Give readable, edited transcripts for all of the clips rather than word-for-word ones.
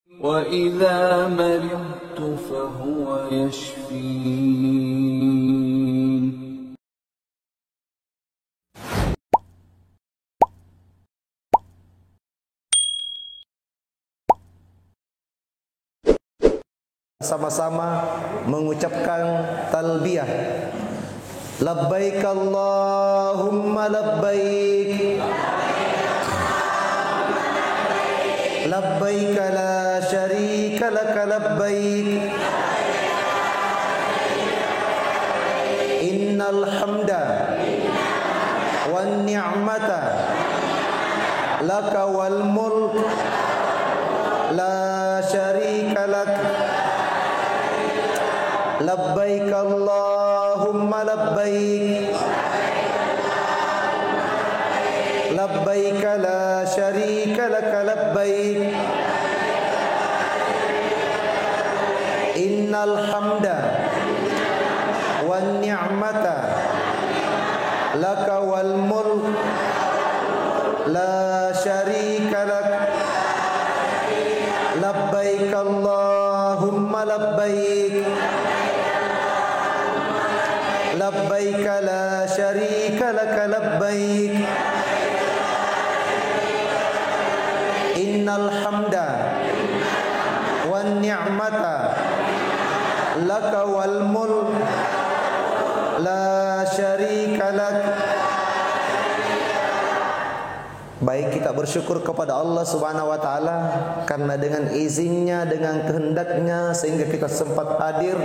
وَإِذَا مَرِضْتُ فَهُوَ يَشْفِينِ. Sama-sama mengucapkan talbiyah. Labbaik Allahumma labbaik, labbaik la syarika laka labbaik, innal hamda wan ni'mata laka wal mulk la syarika lak. Labbaik Allahumma labbaik, labbaik la syarika laka labbaik, innal hamda wan ni'mata laka wal mulk la syarika lak. Labbaik Allahumma labbaik, labbaik la syarika laka labbaik, innal hamda wan ni'mata laka wal mulk la syarika lak. Baik, kita bersyukur kepada Allah Subhanahu wa taala karena dengan izinnya, dengan kehendaknya sehingga kita sempat hadir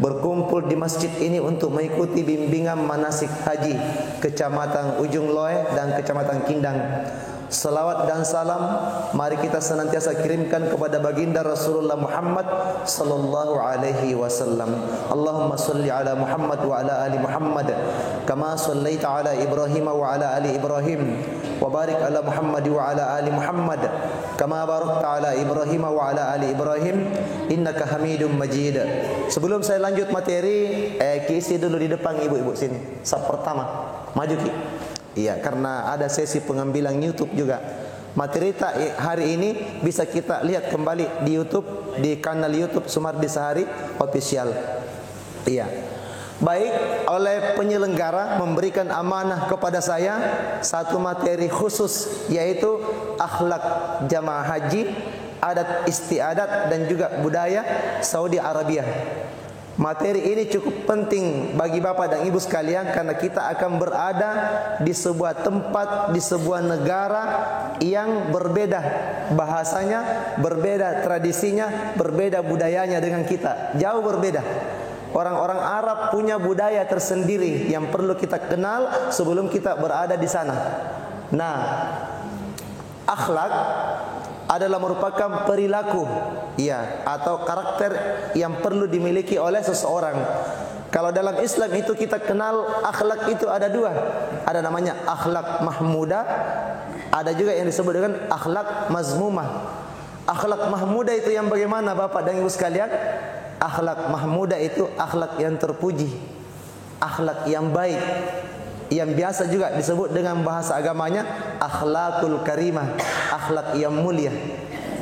berkumpul di masjid ini untuk mengikuti bimbingan manasik haji Kecamatan Ujung Loe dan Kecamatan Kindang. Salawat dan salam mari kita senantiasa kirimkan kepada baginda Rasulullah Muhammad sallallahu alaihi wasallam. Allahumma salli ala Muhammad wa ala ali Muhammad kama sallaita ala Ibrahim wa ala ali Ibrahim wa barik ala Muhammad wa ala ali Muhammad kama barakta ala Ibrahim wa ala ali Ibrahim innaka Hamidum Majid. Sebelum saya lanjut materi, isi dulu di depan ibu-ibu sini. Sab pertama, maju Ki. Iya, karena ada sesi pengambilan YouTube juga. Materi hari ini bisa kita lihat kembali di YouTube, di kanal YouTube Sumardi Sahari Official. Iya. Baik, oleh penyelenggara memberikan amanah kepada saya satu materi khusus, yaitu akhlak jamaah haji, adat istiadat dan juga budaya Saudi Arabia. Materi ini cukup penting bagi Bapak dan Ibu sekalian karena kita akan berada di sebuah tempat, di sebuah negara yang berbeda bahasanya, berbeda tradisinya, berbeda budayanya dengan kita. Jauh berbeda. Orang-orang Arab punya budaya tersendiri yang perlu kita kenal sebelum kita berada di sana. Nah, akhlak adalah merupakan perilaku, ya, atau karakter yang perlu dimiliki oleh seseorang. Kalau dalam Islam itu kita kenal akhlak itu ada dua. Ada namanya akhlak mahmudah, ada juga yang disebut dengan akhlak mazmumah. Akhlak mahmudah itu yang bagaimana Bapak dan Ibu sekalian? Akhlak mahmudah itu akhlak yang terpuji, akhlak yang baik, yang biasa juga disebut dengan bahasa agamanya akhlakul karimah, akhlak yang mulia.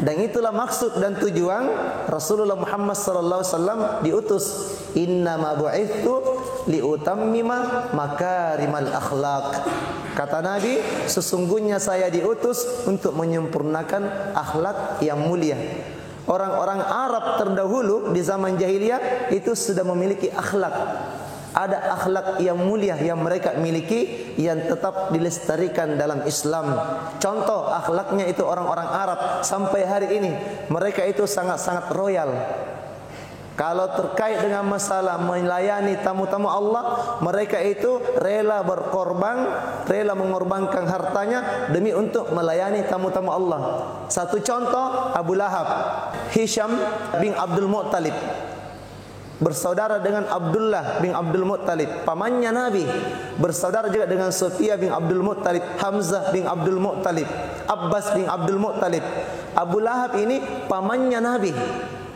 Dan itulah maksud dan tujuan Rasulullah Muhammad sallallahu alaihi wasallam diutus. Innama bu'itsu liutammima makarimal akhlak. Kata Nabi, sesungguhnya saya diutus untuk menyempurnakan akhlak yang mulia. Orang-orang Arab terdahulu di zaman jahiliyah itu sudah memiliki akhlak. Ada akhlak yang mulia yang mereka miliki yang tetap dilestarikan dalam Islam. Contoh akhlaknya itu orang-orang Arab sampai hari ini mereka itu sangat-sangat royal. Kalau terkait dengan masalah melayani tamu-tamu Allah, mereka itu rela berkorban, rela mengorbankan hartanya demi untuk melayani tamu-tamu Allah. Satu contoh Abu Lahab, Hisham bin Abdul Muttalib, bersaudara dengan Abdullah bin Abdul Muttalib, pamannya Nabi, bersaudara juga dengan Sofia bin Abdul Muttalib, Hamzah bin Abdul Muttalib, Abbas bin Abdul Muttalib. Abu Lahab ini pamannya Nabi,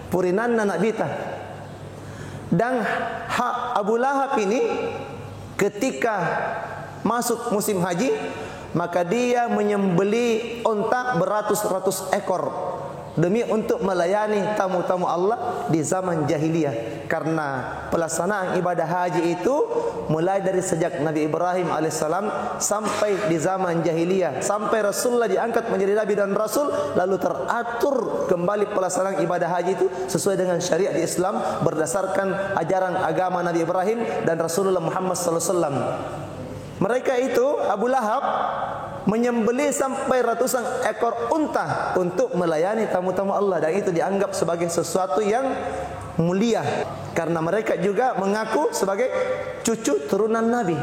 purinanna Nabita. Dan Abu Lahab ini ketika masuk musim haji, maka dia menyembeli unta beratus-ratus ekor demi untuk melayani tamu-tamu Allah di zaman jahiliyah. Karena pelaksanaan ibadah haji itu mulai dari sejak Nabi Ibrahim alaihissalam sampai di zaman jahiliyah, sampai Rasulullah diangkat menjadi Nabi dan Rasul, lalu teratur kembali pelaksanaan ibadah haji itu sesuai dengan syariat di Islam berdasarkan ajaran agama Nabi Ibrahim dan Rasulullah Muhammad SAW. Mereka itu Abu Lahab menyembelih sampai ratusan ekor unta untuk melayani tamu-tamu Allah, dan itu dianggap sebagai sesuatu yang mulia karena mereka juga mengaku sebagai cucu turunan Nabi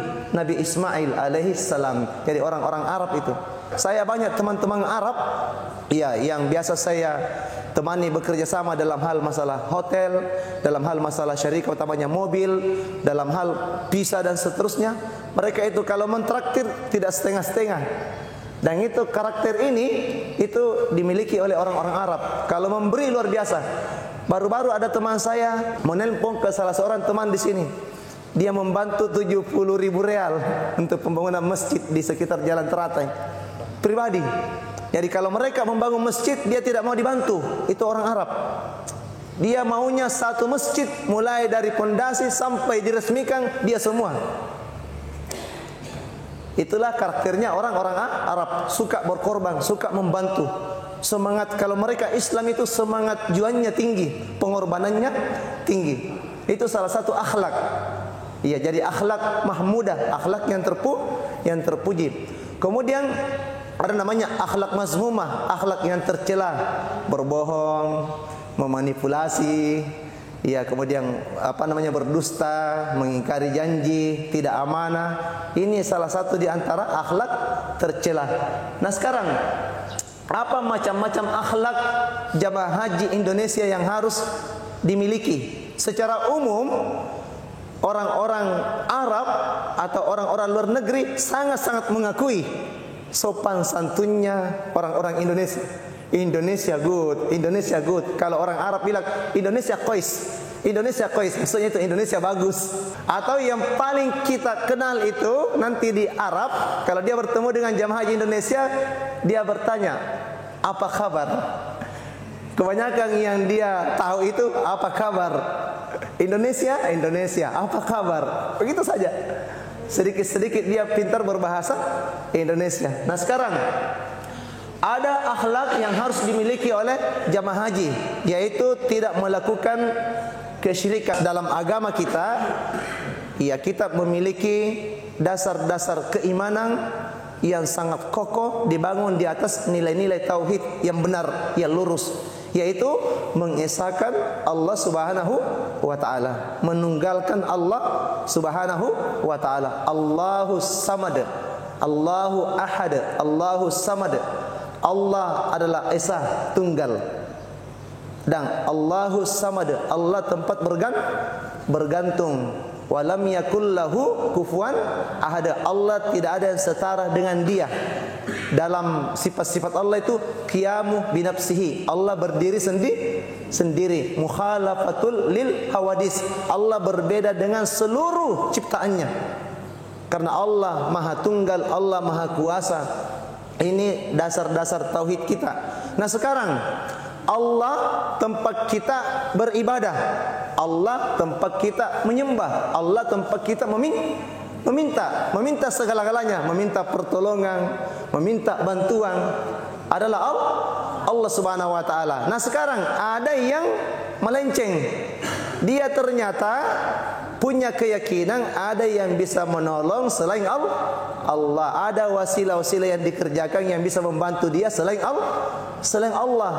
Ismail alaihi salam. Jadi orang-orang Arab itu. Saya banyak teman-teman Arab ya yang biasa saya temani bekerja sama dalam hal masalah hotel, dalam hal masalah syarikat utamanya mobil, dalam hal visa dan seterusnya. Mereka itu kalau mentraktir tidak setengah-setengah. Dan itu karakter ini itu dimiliki oleh orang-orang Arab. Kalau memberi luar biasa. Baru-baru ada teman saya menelpon ke salah seorang teman di sini. Dia membantu 70.000 real untuk pembangunan masjid di sekitar Jalan Teratai. Pribadi. Jadi kalau mereka membangun masjid, dia tidak mau dibantu. Itu orang Arab. Dia maunya satu masjid mulai dari pondasi sampai diresmikan dia semua. Itulah karakternya orang-orang Arab, suka berkorban, suka membantu. Semangat kalau mereka Islam itu semangat juannya tinggi, pengorbanannya tinggi. Itu salah satu akhlak. Iya, jadi akhlak mahmudah, akhlak yang terpuji. Kemudian ada namanya akhlak mazmumah, akhlak yang tercela, berbohong, memanipulasi, ya, kemudian berdusta, mengingkari janji, tidak amanah. Ini salah satu di antara akhlak tercela. Nah, sekarang apa macam-macam akhlak jamaah haji Indonesia yang harus dimiliki? Secara umum orang-orang Arab atau orang-orang luar negeri sangat-sangat mengakui sopan santunnya orang-orang Indonesia. Indonesia good, Indonesia good. Kalau orang Arab bilang Indonesia kois, Indonesia kois, maksudnya itu Indonesia bagus. Atau yang paling kita kenal itu nanti di Arab, kalau dia bertemu dengan jamaah haji Indonesia, dia bertanya, apa kabar? Kebanyakan yang dia tahu itu apa kabar? Indonesia, Indonesia, apa kabar? Begitu saja. Sedikit-sedikit dia pintar berbahasa Indonesia. Nah, sekarang ada akhlak yang harus dimiliki oleh jamaah haji, yaitu tidak melakukan kesyirikan dalam agama kita. Ya, kita memiliki dasar-dasar keimanan yang sangat kokoh dibangun di atas nilai-nilai tauhid yang benar, yang lurus, yaitu mengesahkan Allah Subhanahu wa taala, menunggalkan Allah Subhanahu wa taala. Allahu samad, Allahu ahad, Allahu samad. Allah adalah esa, tunggal. Dan Allahu samad, Allah tempat bergantung. Walam yakul lahu kufuwan ahad. Allah tidak ada yang setara dengan dia. Dalam sifat-sifat Allah itu qiyamu binafsihi, Allah berdiri sendiri. Mukhalafatul lil hawadis, Allah berbeda dengan seluruh ciptaannya. Karena Allah Maha Tunggal, Allah Maha Kuasa. Ini dasar-dasar tauhid kita. Nah, sekarang Allah tempat kita beribadah, Allah tempat kita menyembah, Allah tempat kita meminta segala-galanya, meminta pertolongan, meminta bantuan adalah Allah Subhanahu wa taala. Nah, sekarang ada yang melenceng. Dia ternyata punya keyakinan ada yang bisa menolong selain Allah. Ada wasilah-wasilah yang dikerjakan yang bisa membantu dia selain Allah.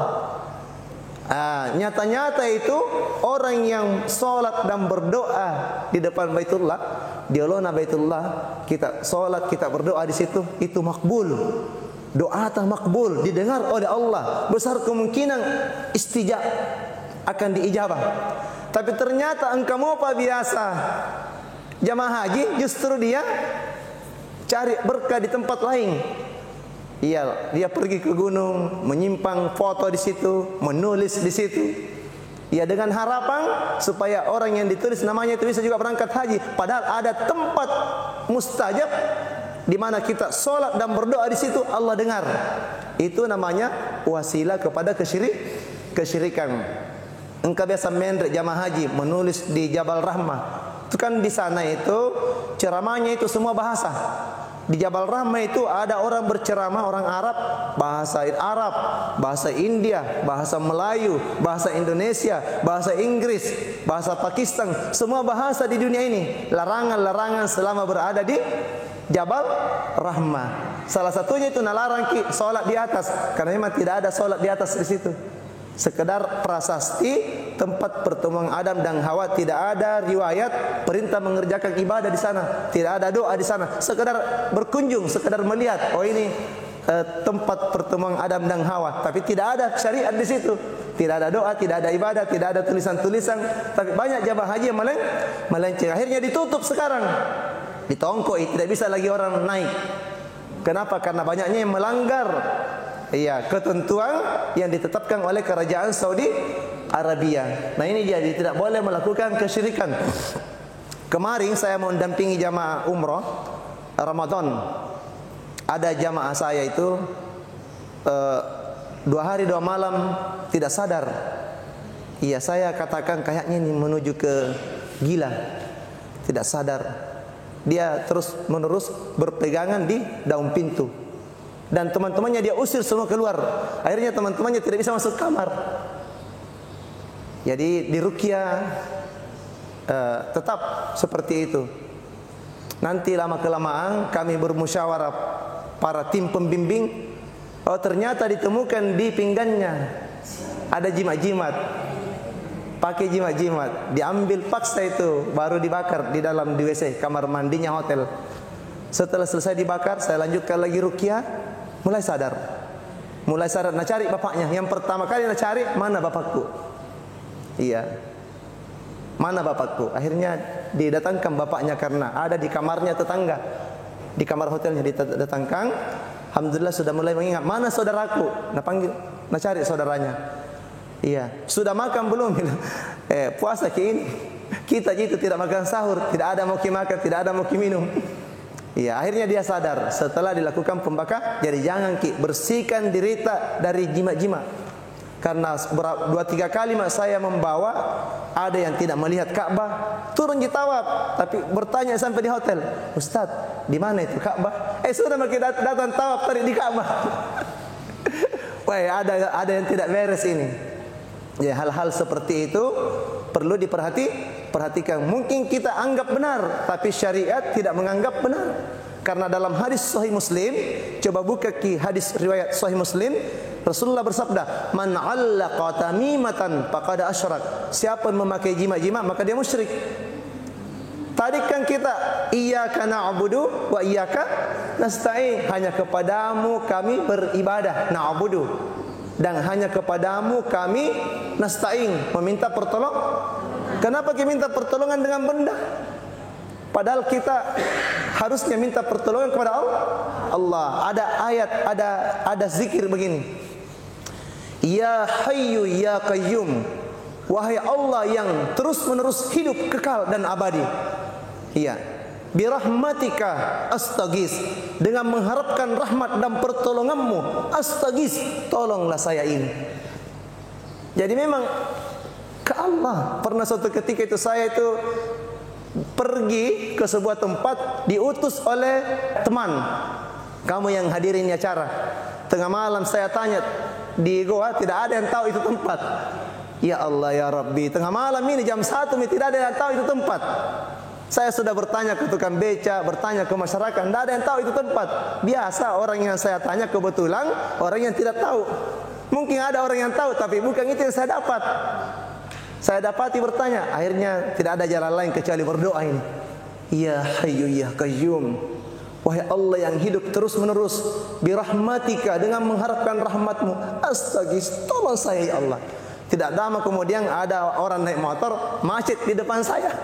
Nyata-nyata itu orang yang sholat dan berdoa di depan Baitullah, di alona Baitullah, kita sholat, kita berdoa di situ, itu makbul. Doa makbul, didengar oleh Allah. Besar kemungkinan istijab akan diijabah. Tapi ternyata engkau mau apa biasa jamaah haji, justru dia cari berkah di tempat lain. Iya, dia pergi ke gunung, menyimpang foto di situ, menulis di situ. Ya, dengan harapan supaya orang yang ditulis namanya itu bisa juga berangkat haji. Padahal ada tempat mustajab di mana kita sholat dan berdoa di situ, Allah dengar. Itu namanya wasilah kepada kesyirikan. Engkau biasa mendrik jamaah haji, menulis di Jabal Rahmah. Itu kan di sana itu ceramahnya itu semua bahasa. Di Jabal Rahmah itu ada orang berceramah, orang Arab, bahasa Arab, bahasa India, bahasa Melayu, bahasa Indonesia, bahasa Inggris, bahasa Pakistan, semua bahasa di dunia ini. Larangan-larangan selama berada di Jabal Rahmah. Salah satunya itu nalarang solat di atas, karena memang tidak ada solat di atas di situ. Sekedar prasasti tempat pertemuan Adam dan Hawa, tidak ada riwayat perintah mengerjakan ibadah di sana, tidak ada doa di sana. Sekedar berkunjung, sekedar melihat, oh ini tempat pertemuan Adam dan Hawa, tapi tidak ada syariat di situ. Tidak ada doa, tidak ada ibadah, tidak ada tulisan-tulisan. Tapi banyak jamaah haji yang melenceng. Akhirnya ditutup sekarang, ditongkoi, tidak bisa lagi orang naik. Kenapa? Karena banyaknya yang melanggar ketentuan yang ditetapkan oleh kerajaan Saudi Arabia. Nah ini dia, tidak boleh melakukan kesyirikan. Kemarin saya mendampingi jamaah umroh Ramadan. Ada jamaah saya itu 2 hari 2 malam tidak sadar. Iya, saya katakan kayaknya ini menuju ke gila. Tidak sadar. Dia terus menerus berpegangan di daun pintu. Dan teman-temannya dia usir semua keluar. Akhirnya teman-temannya tidak bisa masuk kamar. Jadi di ruqyah tetap seperti itu. Nanti lama-kelamaan kami bermusyawarah para tim pembimbing. Oh ternyata ditemukan di pinggannya ada jimat-jimat. Pakai jimat-jimat. Diambil paksa itu, baru dibakar di dalam di WC kamar mandinya hotel. Setelah selesai dibakar, saya lanjutkan lagi ruqyah. Mulai sadar, nak cari bapaknya. Yang pertama kali nak cari, mana bapakku? Iya, mana bapakku? Akhirnya didatangkan bapaknya karena ada di kamarnya tetangga, di kamar hotelnya didatangkan. Alhamdulillah sudah mulai mengingat, mana saudaraku? Nak panggil, nak cari saudaranya. Iya, sudah makan belum? Puasa ini kita gitu tidak makan sahur, tidak ada mau makan, tidak ada mau minum. Iya, akhirnya dia sadar setelah dilakukan pembakaran. Jadi jangan bersihkan diri dari jimat-jimat. Karena 2-3 kali saya membawa, ada yang tidak melihat Ka'bah, turun di tawaf, tapi bertanya sampai di hotel, Ustaz, di mana itu Ka'bah? Sudah makin datang tawaf tadi di Ka'bah. Wah, ada yang tidak beres ini. Ya, hal-hal seperti itu perlu diperhatikan. Mungkin kita anggap benar, tapi syariat tidak menganggap benar. Karena dalam hadis Sahih Muslim, coba buka hadis riwayat Sahih Muslim, Rasulullah bersabda, "Man 'allaqa tamimatan faqad asyrak." Siapa yang memakai jimat-jimat maka dia musyrik. Tadi kan kita iyyaka na'budu wa iyyaka nasta'in, hanya kepadamu kami beribadah, na'budu, dan hanya kepadamu kami nasta'in, meminta pertolongan. Kenapa kita minta pertolongan dengan benda? Padahal kita harusnya minta pertolongan kepada Allah. Ada ayat, ada zikir begini. Ya Hayyu Ya Qayyum, wahai Allah yang terus-menerus hidup, kekal dan abadi. Iya. Birahmatika astaghis, dengan mengharapkan rahmat dan pertolonganmu, astaghis, tolonglah saya ini. Jadi memang ke Allah. Pernah suatu ketika itu saya itu pergi ke sebuah tempat, diutus oleh teman. Kamu yang hadirin acara. Tengah malam saya tanya di goa, tidak ada yang tahu itu tempat. Ya Allah ya Rabbi, tengah malam ini jam 1 tidak ada yang tahu itu tempat. Saya sudah bertanya ke tukang beca, bertanya ke masyarakat, tidak ada yang tahu itu tempat. Biasa orang yang saya tanya kebetulan orang yang tidak tahu. Mungkin ada orang yang tahu, tapi bukan itu yang saya dapat. Saya dapati bertanya, akhirnya tidak ada jalan lain kecuali berdoa ini. Ya Hayyu Ya Qayyum, wahai Allah yang hidup terus menerus, birahmatika, dengan mengharapkan rahmatmu, astaghis, tolong saya ya Allah. Tidak lama kemudian ada orang naik motor, macet di depan saya.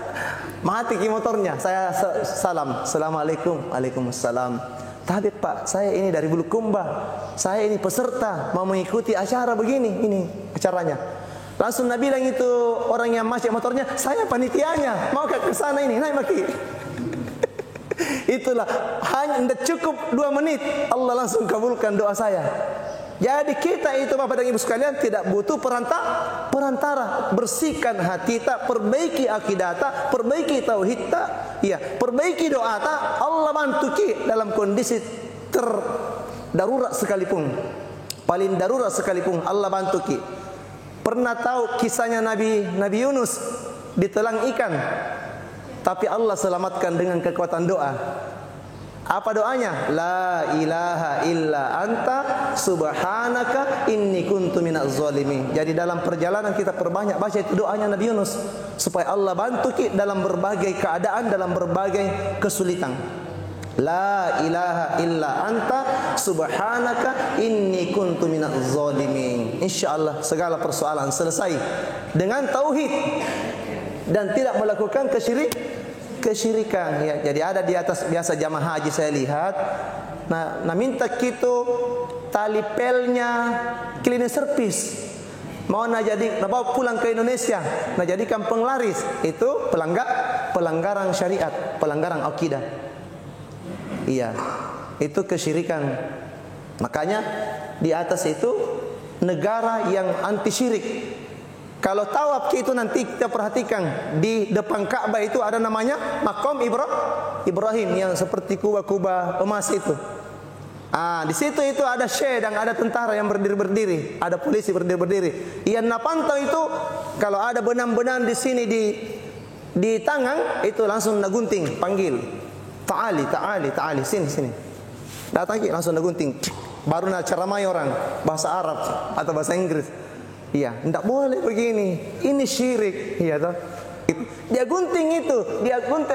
Mati motornya. Saya salam, Assalamualaikum. Waalaikumsalam. Tapi Pak, saya ini dari Bulukumba. Saya ini peserta mau mengikuti acara begini, ini acaranya. Langsung Nabi bilang itu orang yang macet motornya, saya panitianya, mau ke sana ini, naik maki. Itulah, hanya cukup 2 menit, Allah langsung kabulkan doa saya. Jadi kita itu Bapak dan Ibu sekalian tidak butuh perantara. Bersihkan hati kita, perbaiki akidah kita, perbaiki tauhid kita, ya, perbaiki doa kita. Allah bantu kita dalam kondisi darurat sekalipun. Paling darurat sekalipun Allah bantu kita. Pernah tahu kisahnya Nabi Yunus ditelan ikan, tapi Allah selamatkan dengan kekuatan doa. Apa doanya? La ilaha illa anta subhanaka inni kuntu minaz zalimin. Jadi dalam perjalanan kita perbanyak baca itu doanya Nabi Yunus supaya Allah bantu kita dalam berbagai keadaan, dalam berbagai kesulitan. La ilaha illa anta subhanaka inni kuntu minaz zalimin. Insyaallah segala persoalan selesai dengan tauhid dan tidak melakukan kesyirikan, ya. Jadi ada di atas biasa jamaah haji saya lihat, nah minta kita tali pelnya cleaning service, mau jadi bawa pulang ke Indonesia, nah jadikan penglaris, itu pelanggaran syariat, pelanggaran akidah, iya, itu kesyirikan. Makanya di atas itu negara yang anti syirik. Kalau tawaf itu nanti kita perhatikan di depan Ka'bah itu ada namanya Maqam Ibrahim yang seperti kuba-kuba emas itu. Di situ itu ada syekh dan ada tentara yang berdiri, ada polisi berdiri. Yang napantau itu kalau ada benang-benang di sini di tangan itu langsung nagunting, panggil. Ta'ali, sini. Datang langsung nagunting. Baru nak ceramai orang bahasa Arab atau bahasa Inggris. Iya, tidak boleh begini. Ini syirik, iya toh. Dia gunting itu,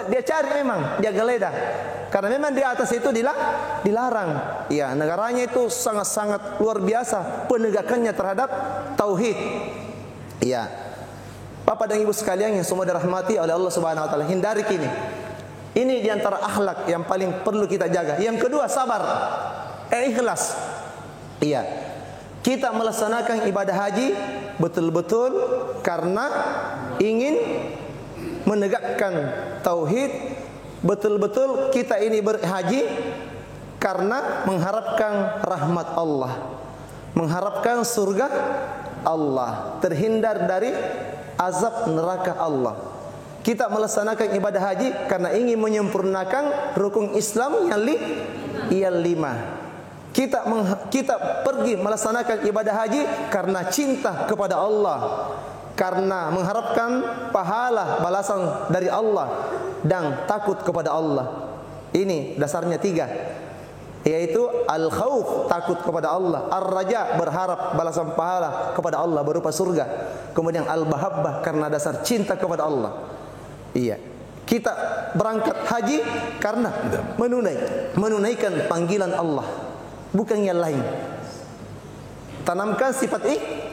dia cari memang, dia geledah. Karena memang di atas itu dilarang. Iya, negaranya itu sangat-sangat luar biasa penegakannya terhadap tauhid. Iya. Bapak dan Ibu sekalian yang semua dirahmati oleh Allah Subhanahu wa taala, hindari kini. Ini di antara akhlak yang paling perlu kita jaga. Yang kedua, sabar. Ikhlas. Iya. Kita melaksanakan ibadah haji betul-betul karena ingin menegakkan tauhid, betul-betul kita ini berhaji karena mengharapkan rahmat Allah, mengharapkan surga Allah, terhindar dari azab neraka Allah. Kita melaksanakan ibadah haji karena ingin menyempurnakan rukun Islam yang 5. Kita pergi melaksanakan ibadah haji karena cinta kepada Allah, karena mengharapkan pahala balasan dari Allah dan takut kepada Allah. Ini dasarnya 3, yaitu al-khauf, takut kepada Allah, ar-raja, berharap balasan pahala kepada Allah berupa surga, kemudian al-mahabbah, karena dasar cinta kepada Allah. Iya, kita berangkat haji karena menunaikan panggilan Allah, bukan yang lain. Tanamkan sifat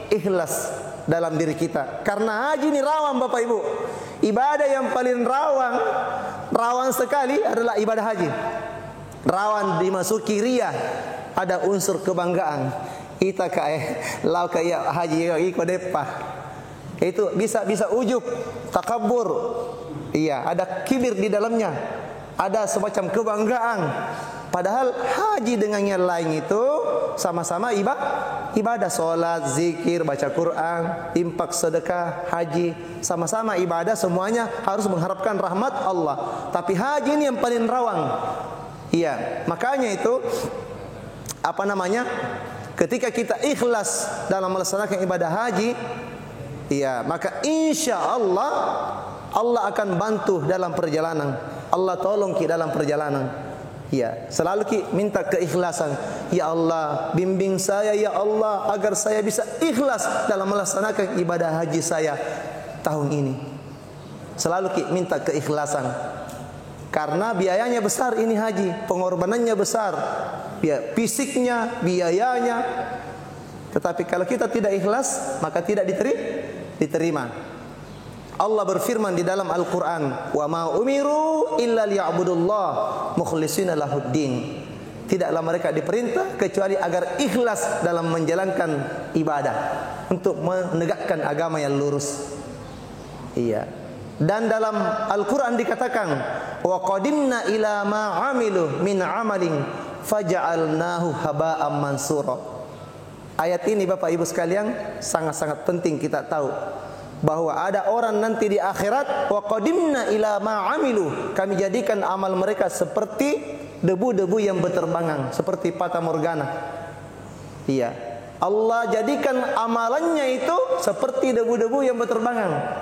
ikhlas dalam diri kita. Karena haji ini rawan Bapak Ibu. Ibadah yang paling rawan sekali adalah ibadah haji. Rawan dimasuki riya, ada unsur kebanggaan. Ita lau kaya haji iko depa. Itu bisa ujub, takabur. Iya, ada kibir di dalamnya. Ada semacam kebanggaan. Padahal haji dengan yang lain itu sama-sama ibadah, sholat, zikir, baca Quran, infak, sedekah, haji, sama-sama ibadah, semuanya harus mengharapkan rahmat Allah. Tapi haji ini yang paling rawan. Iya, makanya itu ketika kita ikhlas dalam melaksanakan ibadah haji, iya, maka insya Allah akan bantu dalam perjalanan. Allah tolong kita dalam perjalanan. Ya, selalu minta keikhlasan. Ya Allah, bimbing saya ya Allah agar saya bisa ikhlas dalam melaksanakan ibadah haji saya tahun ini. Selalu minta keikhlasan. Karena biayanya besar ini haji, pengorbanannya besar. Ya, fisiknya, biayanya. Tetapi kalau kita tidak ikhlas, maka tidak diterima. Allah berfirman di dalam Al-Quran, wa ma umiru illa liya'budullah mukhlishina lahuddin. Tidaklah mereka diperintah kecuali agar ikhlas dalam menjalankan ibadah, untuk menegakkan agama yang lurus. Iya. Dan dalam Al-Quran dikatakan, wa qadimna ila ma amilu min amalin faja'alnahu haba'an mansura. Ayat ini Bapak Ibu sekalian sangat-sangat penting kita tahu bahwa ada orang nanti di akhirat, wa qadimna ila ma amilu, kami jadikan amal mereka seperti debu-debu yang berterbangan, seperti fata morgana. Iya, Allah jadikan amalannya itu seperti debu-debu yang berterbangan.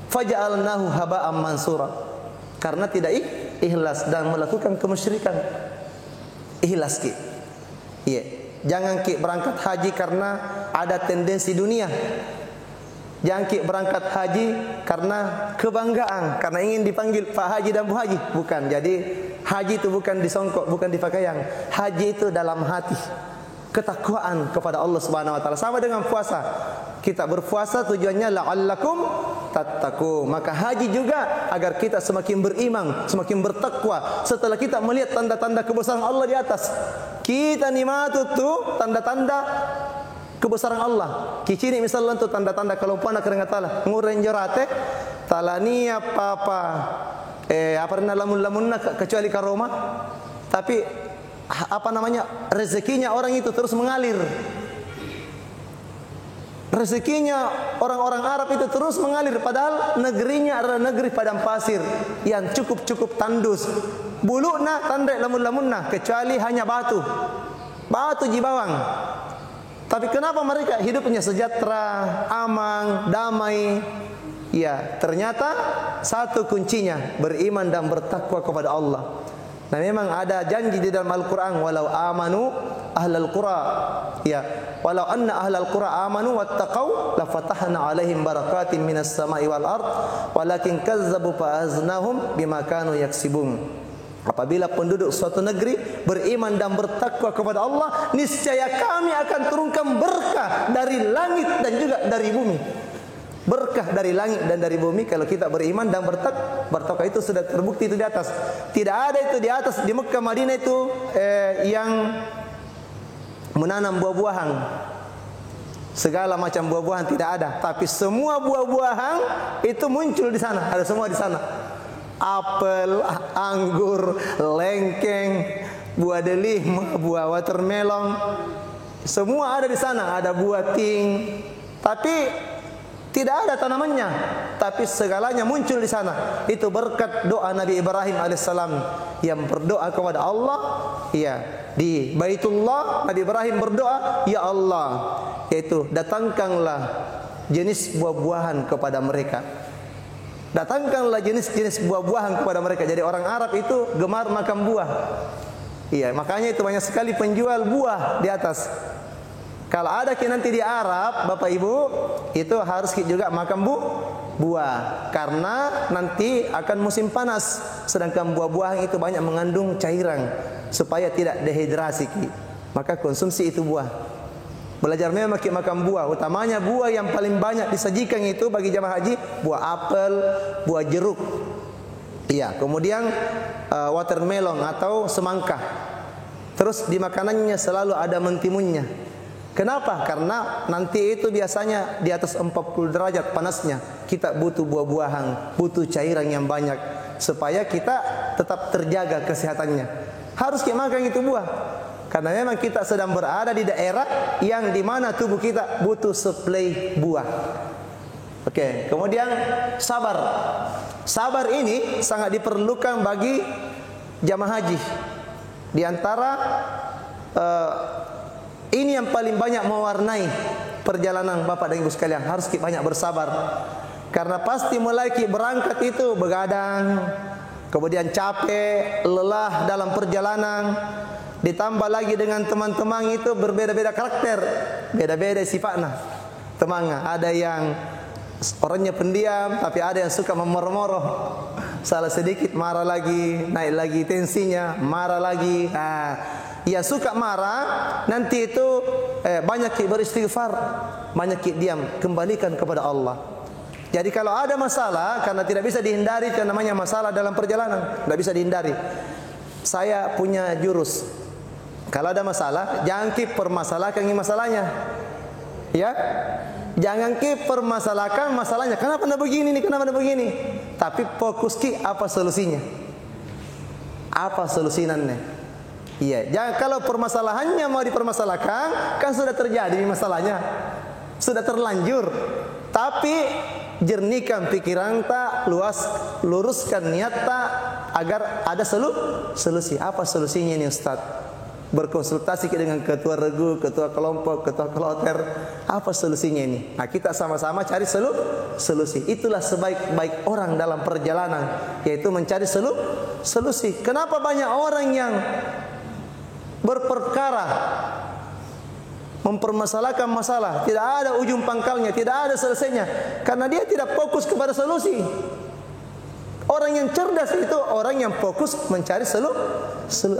Faja'alnahu haba'an mansura, karena tidak ikhlas dan melakukan kemusyrikan. Ikhlas ki. Iya. Jangan ki berangkat haji karena ada tendensi dunia. Jangan ki berangkat haji karena kebanggaan, karena ingin dipanggil Pak Haji dan Bu Haji. Bukan. Jadi haji itu bukan disongkok, bukan di pakaian. Haji itu dalam hati. Ketakwaan kepada Allah Subhanahu wa taala. Sama dengan puasa. Kita berpuasa tujuannya la'allakum tattaqun. Maka haji juga agar kita semakin beriman, semakin bertakwa. Setelah kita melihat tanda-tanda kebesaran Allah di atas, kita nikmati tuh tanda-tanda kebesaran Allah. Kicini misalnya tuh tanda-tanda kalau pana keringat Allah, nguren jorate talania papa apa lamun-lamun kecuali ke Roma. Tapi apa namanya, rezekinya orang itu terus mengalir. Rezekinya orang-orang Arab itu terus mengalir, padahal negerinya adalah negeri padang pasir yang cukup tandus. Buluna tandai lamun-lamunna, kecuali hanya batu jibawang. Tapi kenapa mereka hidupnya sejahtera, aman, damai? Ya, ternyata satu kuncinya beriman dan bertakwa kepada Allah. Nah, memang ada janji di dalam Al-Quran, walau amanu ahlal qura, ya, walau anna ahlal qura amanu wattaqau lafatahna alaihim barakatin minas sama'i wal ard walakin kazzabu fa'aznahum bima kanu yaksibun. Apabila penduduk suatu negeri beriman dan bertakwa kepada Allah, niscaya kami akan turunkan berkah dari langit dan juga dari bumi. Berkah dari langit dan dari bumi kalau kita beriman dan bertakwa itu sudah terbukti itu di atas. Tidak ada itu di atas di Mekah Madinah itu yang menanam buah-buahan. Segala macam buah-buahan tidak ada, tapi semua buah-buahan itu muncul di sana, ada semua di sana. Apel, anggur, lengkeng, buah delima, buah watermelon, semua ada di sana. Ada buah ting, tapi tidak ada tanamannya, tapi segalanya muncul di sana. Itu berkat doa Nabi Ibrahim alaihissalam yang berdoa kepada Allah. Ya, di Baitullah Nabi Ibrahim berdoa, ya Allah, yaitu datangkanlah jenis buah-buahan kepada mereka. Datangkanlah jenis-jenis buah-buahan kepada mereka. Jadi orang Arab itu gemar makan buah. Iya, makanya itu banyak sekali penjual buah di atas. Kalau ada nanti di Arab, Bapak Ibu, itu harus juga makan buah. Karena nanti akan musim panas. Sedangkan buah-buahan itu banyak mengandung cairan supaya tidak dehidrasi. Maka konsumsi itu buah. Belajar memang makan buah. Utamanya buah yang paling banyak disajikan itu bagi jamaah haji, buah apel, buah jeruk. Iya, kemudian watermelon atau semangka. Terus di makanannya selalu ada mentimunnya. Kenapa? Karena nanti itu biasanya di atas 40 derajat panasnya. Kita butuh buah-buahan, butuh cairan yang banyak supaya kita tetap terjaga kesehatannya. Harus kita makan itu buah. Karena memang kita sedang berada di daerah yang dimana tubuh kita butuh suplai buah. Oke, kemudian sabar. Sabar ini sangat diperlukan bagi jamaah haji. Di antara ini yang paling banyak mewarnai perjalanan Bapak dan Ibu sekalian. Harus kita banyak bersabar. Karena pasti mulai kita berangkat itu begadang, kemudian capek, lelah dalam perjalanan. Ditambah lagi dengan teman-teman itu berbeda-beda karakter, beda-beda sifatnya. Temannya ada yang orangnya pendiam, tapi ada yang suka memoro-moro. Salah sedikit marah lagi, naik lagi tensinya, marah lagi. Nah, ia suka marah, nanti itu banyak beristighfar, banyak diam, kembalikan kepada Allah. Jadi kalau ada masalah, karena tidak bisa dihindari, itu namanya masalah dalam perjalanan, tidak bisa dihindari. Saya punya jurus, kalau ada masalah, jangan permasalahkan masalahnya, ya. Jangan permasalahkan masalahnya. Kenapa anda begini nih? Kenapa anda begini? Tapi fokus apa solusinya? Apa solusinya? Iya, jangan kalau permasalahannya mau dipermasalahkan, kan sudah terjadi masalahnya. Sudah terlanjur. Tapi jernihkan pikiran tak, luruskan niat tak agar ada solusi. Apa solusinya ini Ustaz? Berkonsultasi dengan ketua regu, ketua kelompok, ketua kloter. Apa solusinya ini? Nah, kita sama-sama cari solusi. Itulah sebaik-baik orang dalam perjalanan, yaitu mencari solusi. Kenapa banyak orang yang berperkara, mempermasalahkan masalah, tidak ada ujung pangkalnya, tidak ada selesainya, karena dia tidak fokus kepada solusi. Orang yang cerdas itu orang yang fokus mencari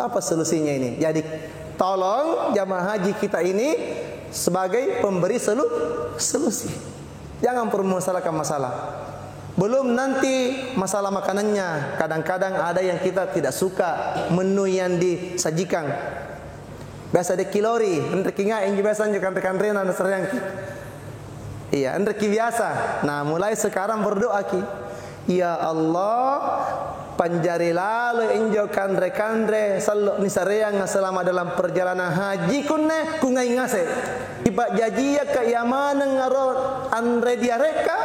apa solusinya ini. Jadi tolong jamaah haji kita ini sebagai pemberi solusi. Jangan permasalahkan masalah. Belum nanti masalah makanannya. Kadang-kadang ada yang kita tidak suka menu yang disajikan. Biasa de kilori, andre kinga yang biasa kan rena nasryang. Iya, andre ki biasa. Nah, mulai sekarang berdoa ki. Ya Allah, panjari lalu injo kandre sallo ni sareang selama dalam perjalanan haji kunne kungai ngase. Iba jajia ka yamanang ngaro andre diareka.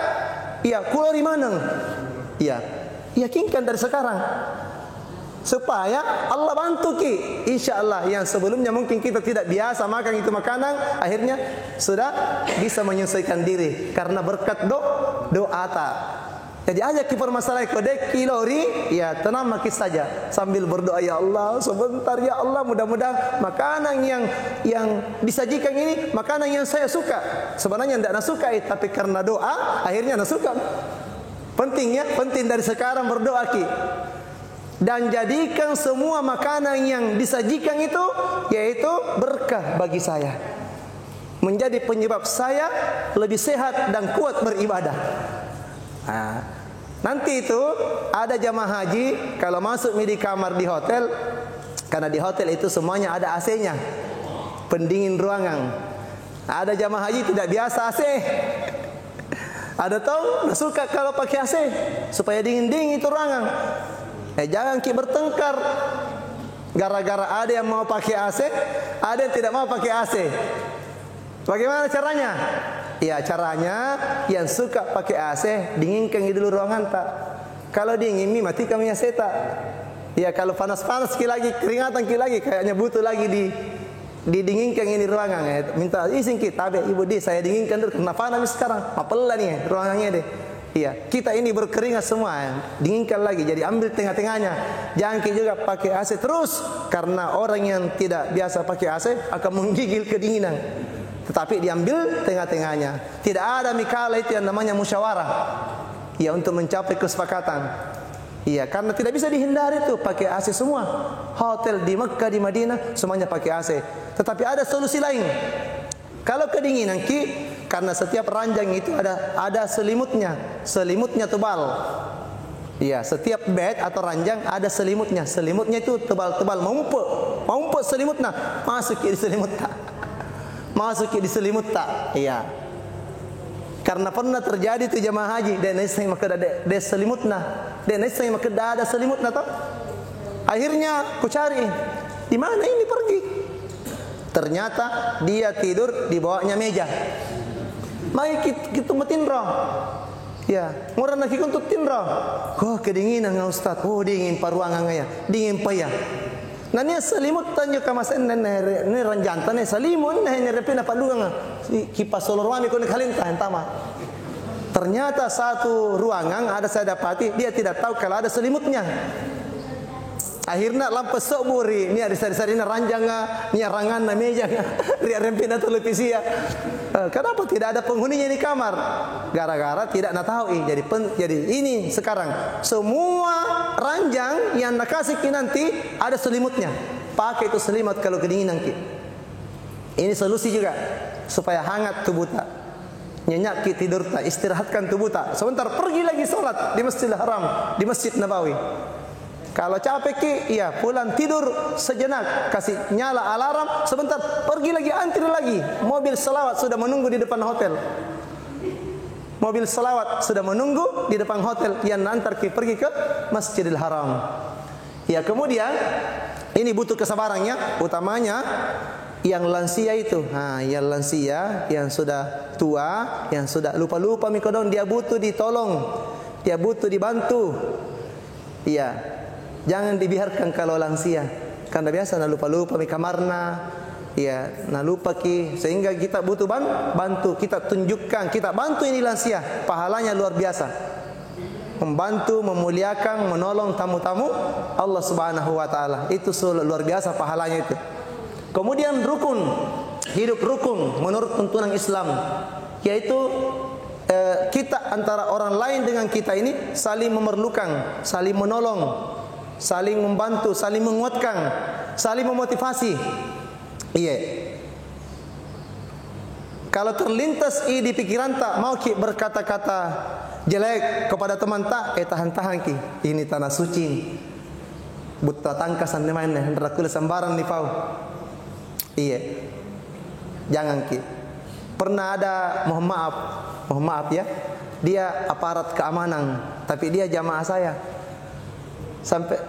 Iya, kulori maneng. Iya, yakinkan dari sekarang. Supaya Allah bantu ki. Insya Allah yang sebelumnya mungkin kita tidak biasa makan itu makanan, akhirnya sudah bisa menyesuaikan diri karena berkat doa ta. Jadi aja ki permasalahan kode kilori, ya tenang makis saja sambil berdoa, ya Allah sebentar ya Allah, mudah-mudahan makanan yang disajikan ini makanan yang saya suka. Sebenarnya tidak suka, tapi karena doa akhirnya suka. Penting dari sekarang berdoa ki. Dan jadikan semua makanan yang disajikan itu yaitu berkah bagi saya, menjadi penyebab saya lebih sehat dan kuat beribadah. Nah, nanti itu ada jamaah haji kalau masuk di kamar di hotel, karena di hotel itu semuanya ada AC-nya, pendingin ruangan. Ada jamaah haji tidak biasa AC. Ada tahu suka kalau pakai AC supaya dingin-dingin itu ruangan. Jangan ki bertengkar gara-gara ada yang mau pakai AC, ada yang tidak mau pakai AC. Bagaimana caranya? Ya caranya yang suka pakai AC dinginkan dulu ruangan tak. Kalau dingin mati kami seta. Ya kalau panas-panas ki lagi, keringatan ki lagi, kayaknya butuh lagi didinginkan ini ruangan. Minta izin kita, ibu di saya dinginkan dulu karena panas sekarang. Apalah nih ruangannya deh. Iya, kita ini berkeringat semua, dinginkan lagi. Jadi ambil tengah-tengahnya. Jangan juga pakai AC terus, karena orang yang tidak biasa pakai AC akan menggigil kedinginan. Tetapi diambil tengah-tengahnya. Tidak ada mikala itu yang namanya musyawarah. Ya, untuk mencapai kesepakatan. Iya, karena tidak bisa dihindari itu pakai AC semua. Hotel di Mekah, di Madinah semuanya pakai AC. Tetapi ada solusi lain. Kalau kedinginan ki, karena setiap ranjang itu ada selimutnya tebal. Iya, setiap bed atau ranjang ada selimutnya. Selimutnya itu tebal-tebal, mampuk selimutnya. Masuk di selimut tak. Iya. Karena pernah terjadi itu jamaah haji, dan saya maka ada selimutnya. Dan saya maka ada selimutnya toh. Akhirnya ku cari, di mana ini pergi? Ternyata dia tidur di bawahnya meja. Mai kita metin roh. Ya, murah nak untuk tinroh. Oh, kedinginan ngah Ustaz. Oh, dingin paruangan ngaya. Dingin payah. Nanya selimut tanya kamasen ne ranjantan ne selimut ne repina padungan. Kipas solar wami kone kalinta entama. Ternyata satu ruangan ada saya dapati dia tidak tahu kalau ada selimutnya. Akhirnya lampu soburi ni ada sari-sari ranjanga, ni rangan na meja, ria rempina televisi ya. Kenapa tidak ada penghuninya di kamar? Gara-gara tidak nak tahu. Jadi ini sekarang semua ranjang yang nak kasih nanti ada selimutnya. Pakai itu selimut kalau kedinginan ki. Ini solusi juga supaya hangat tubuh tak. Nyenyak ki tidur tak, istirahatkan tubuh tak. Sebentar pergi lagi salat di Masjidil Haram, di Masjid Nabawi. Kalau capek ki, iya pulang tidur sejenak, kasih nyala alarm, sebentar pergi lagi antri lagi. Mobil selawat sudah menunggu di depan hotel. Mobil selawat sudah menunggu di depan hotel yang antar ki pergi ke Masjidil Haram. Ya kemudian Ini butuh kesabarannya, utamanya yang lansia itu. Yang lansia, yang sudah tua, yang sudah lupa-lupa mikodong, dia butuh ditolong, dia butuh dibantu. Iya, jangan dibiarkan kalau lansia, karena biasa na lupa-lupa mi kamarna, iya, na lupa ki, sehingga kita butuh bantu, kita tunjukkan, kita bantu ini lansia, pahalanya luar biasa. Membantu, memuliakan, menolong tamu-tamu Allah Subhanahu wa taala. Itu luar biasa pahalanya itu. Kemudian rukun, hidup rukun menurut tuntunan Islam, yaitu kita antara orang lain dengan kita ini saling memerlukan, saling menolong, saling membantu, saling menguatkan, saling memotivasi. Iya. Kalau terlintas di pikiran tak mau ki berkata-kata jelek kepada teman tak, tahan-tahan ki. Ini tanah suci. Buta tangkasan ni mana, hendak kula sambaran ni pau. Iya. Jangan ki. Pernah ada mohon maaf ya. Dia aparat keamanan, tapi dia jamaah saya.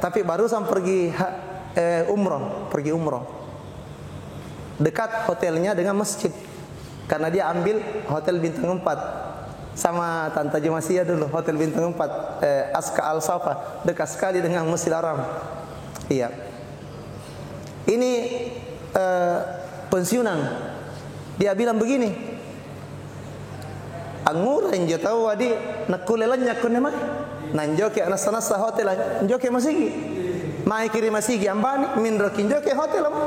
Tapi barusan pergi umroh. Dekat hotelnya dengan masjid. Karena dia ambil hotel bintang 4 sama Tante Jumasia dulu, hotel bintang 4 Aska Al Safa, dekat sekali dengan Masjidil Haram. Iya. Ini pensiunan. Dia bilang begini, angur enjo tahu adi nakulelan nyakun mah nanjoke anasa hotel njoke masigi mai kiri masigi ambani min rokin joke hotel mah.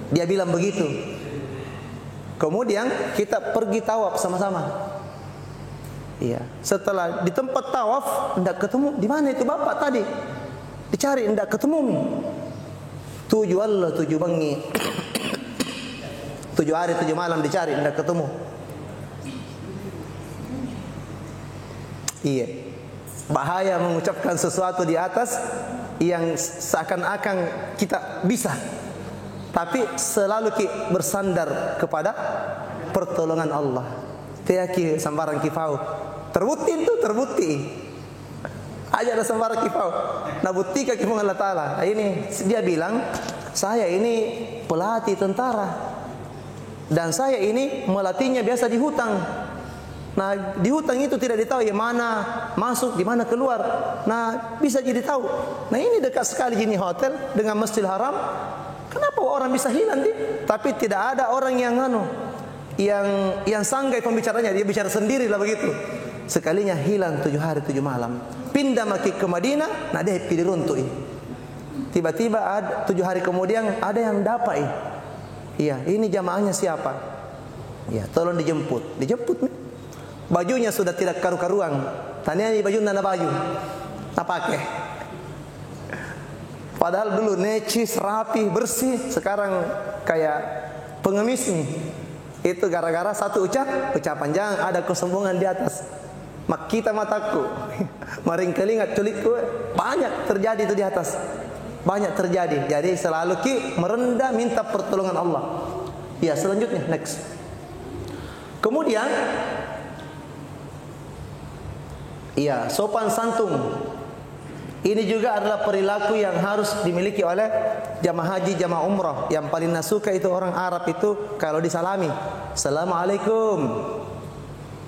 Dia bilang begitu. Kemudian kita pergi tawaf sama-sama. Iya. Setelah di tempat tawaf tidak ketemu, di mana itu bapak tadi? Dicari tidak ketemu. 7 Allah 7 bengi. 7 hari 7 malam dicari tidak ketemu. Iya. Bahaya mengucapkan sesuatu di atas yang seakan-akan kita bisa. Tapi selalu bersandar kepada pertolongan Allah. Tiaki sambaran kifau. Terbukti. Aja ada sambaran kifau. Nah bukti kaki Allah Ta'ala. Ini dia bilang, saya ini pelatih tentara. Dan saya ini melatihnya biasa di hutang. Nah di hutang itu tidak ditahu ya mana masuk, di mana keluar. Nah bisa jadi tahu. Nah ini dekat sekali gini hotel dengan Masjidil Haram. Kenapa orang bisa hilang tapi tidak ada orang yang yang sanggai pembicaranya, dia bicara sendiri lah begitu. Sekalinya hilang 7 hari 7 malam. Pindah maki ke Madinah, nah dia pilih runtuh. Tiba-tiba 7 hari kemudian ada yang dapat. Iya, ini jamaahnya siapa? Ya, tolong dijemput. Bajunya sudah tidak karu-karuan. Tanya ini baju nana baju. Tak pakai. Padahal dulu necis, rapi, bersih. Sekarang kayak pengemis nih. Itu gara-gara satu ucapan. Jangan ada kesombongan di atas. Mak kita mataku. Maring kelingat culitku. Banyak terjadi itu di atas. Banyak terjadi. Jadi selalu merendah minta pertolongan Allah. Ya selanjutnya next. Kemudian iya sopan santun. Ini juga adalah perilaku yang harus dimiliki oleh jamaah haji, jamaah umrah. Yang paling nasuka itu orang Arab itu kalau disalami, Assalamualaikum.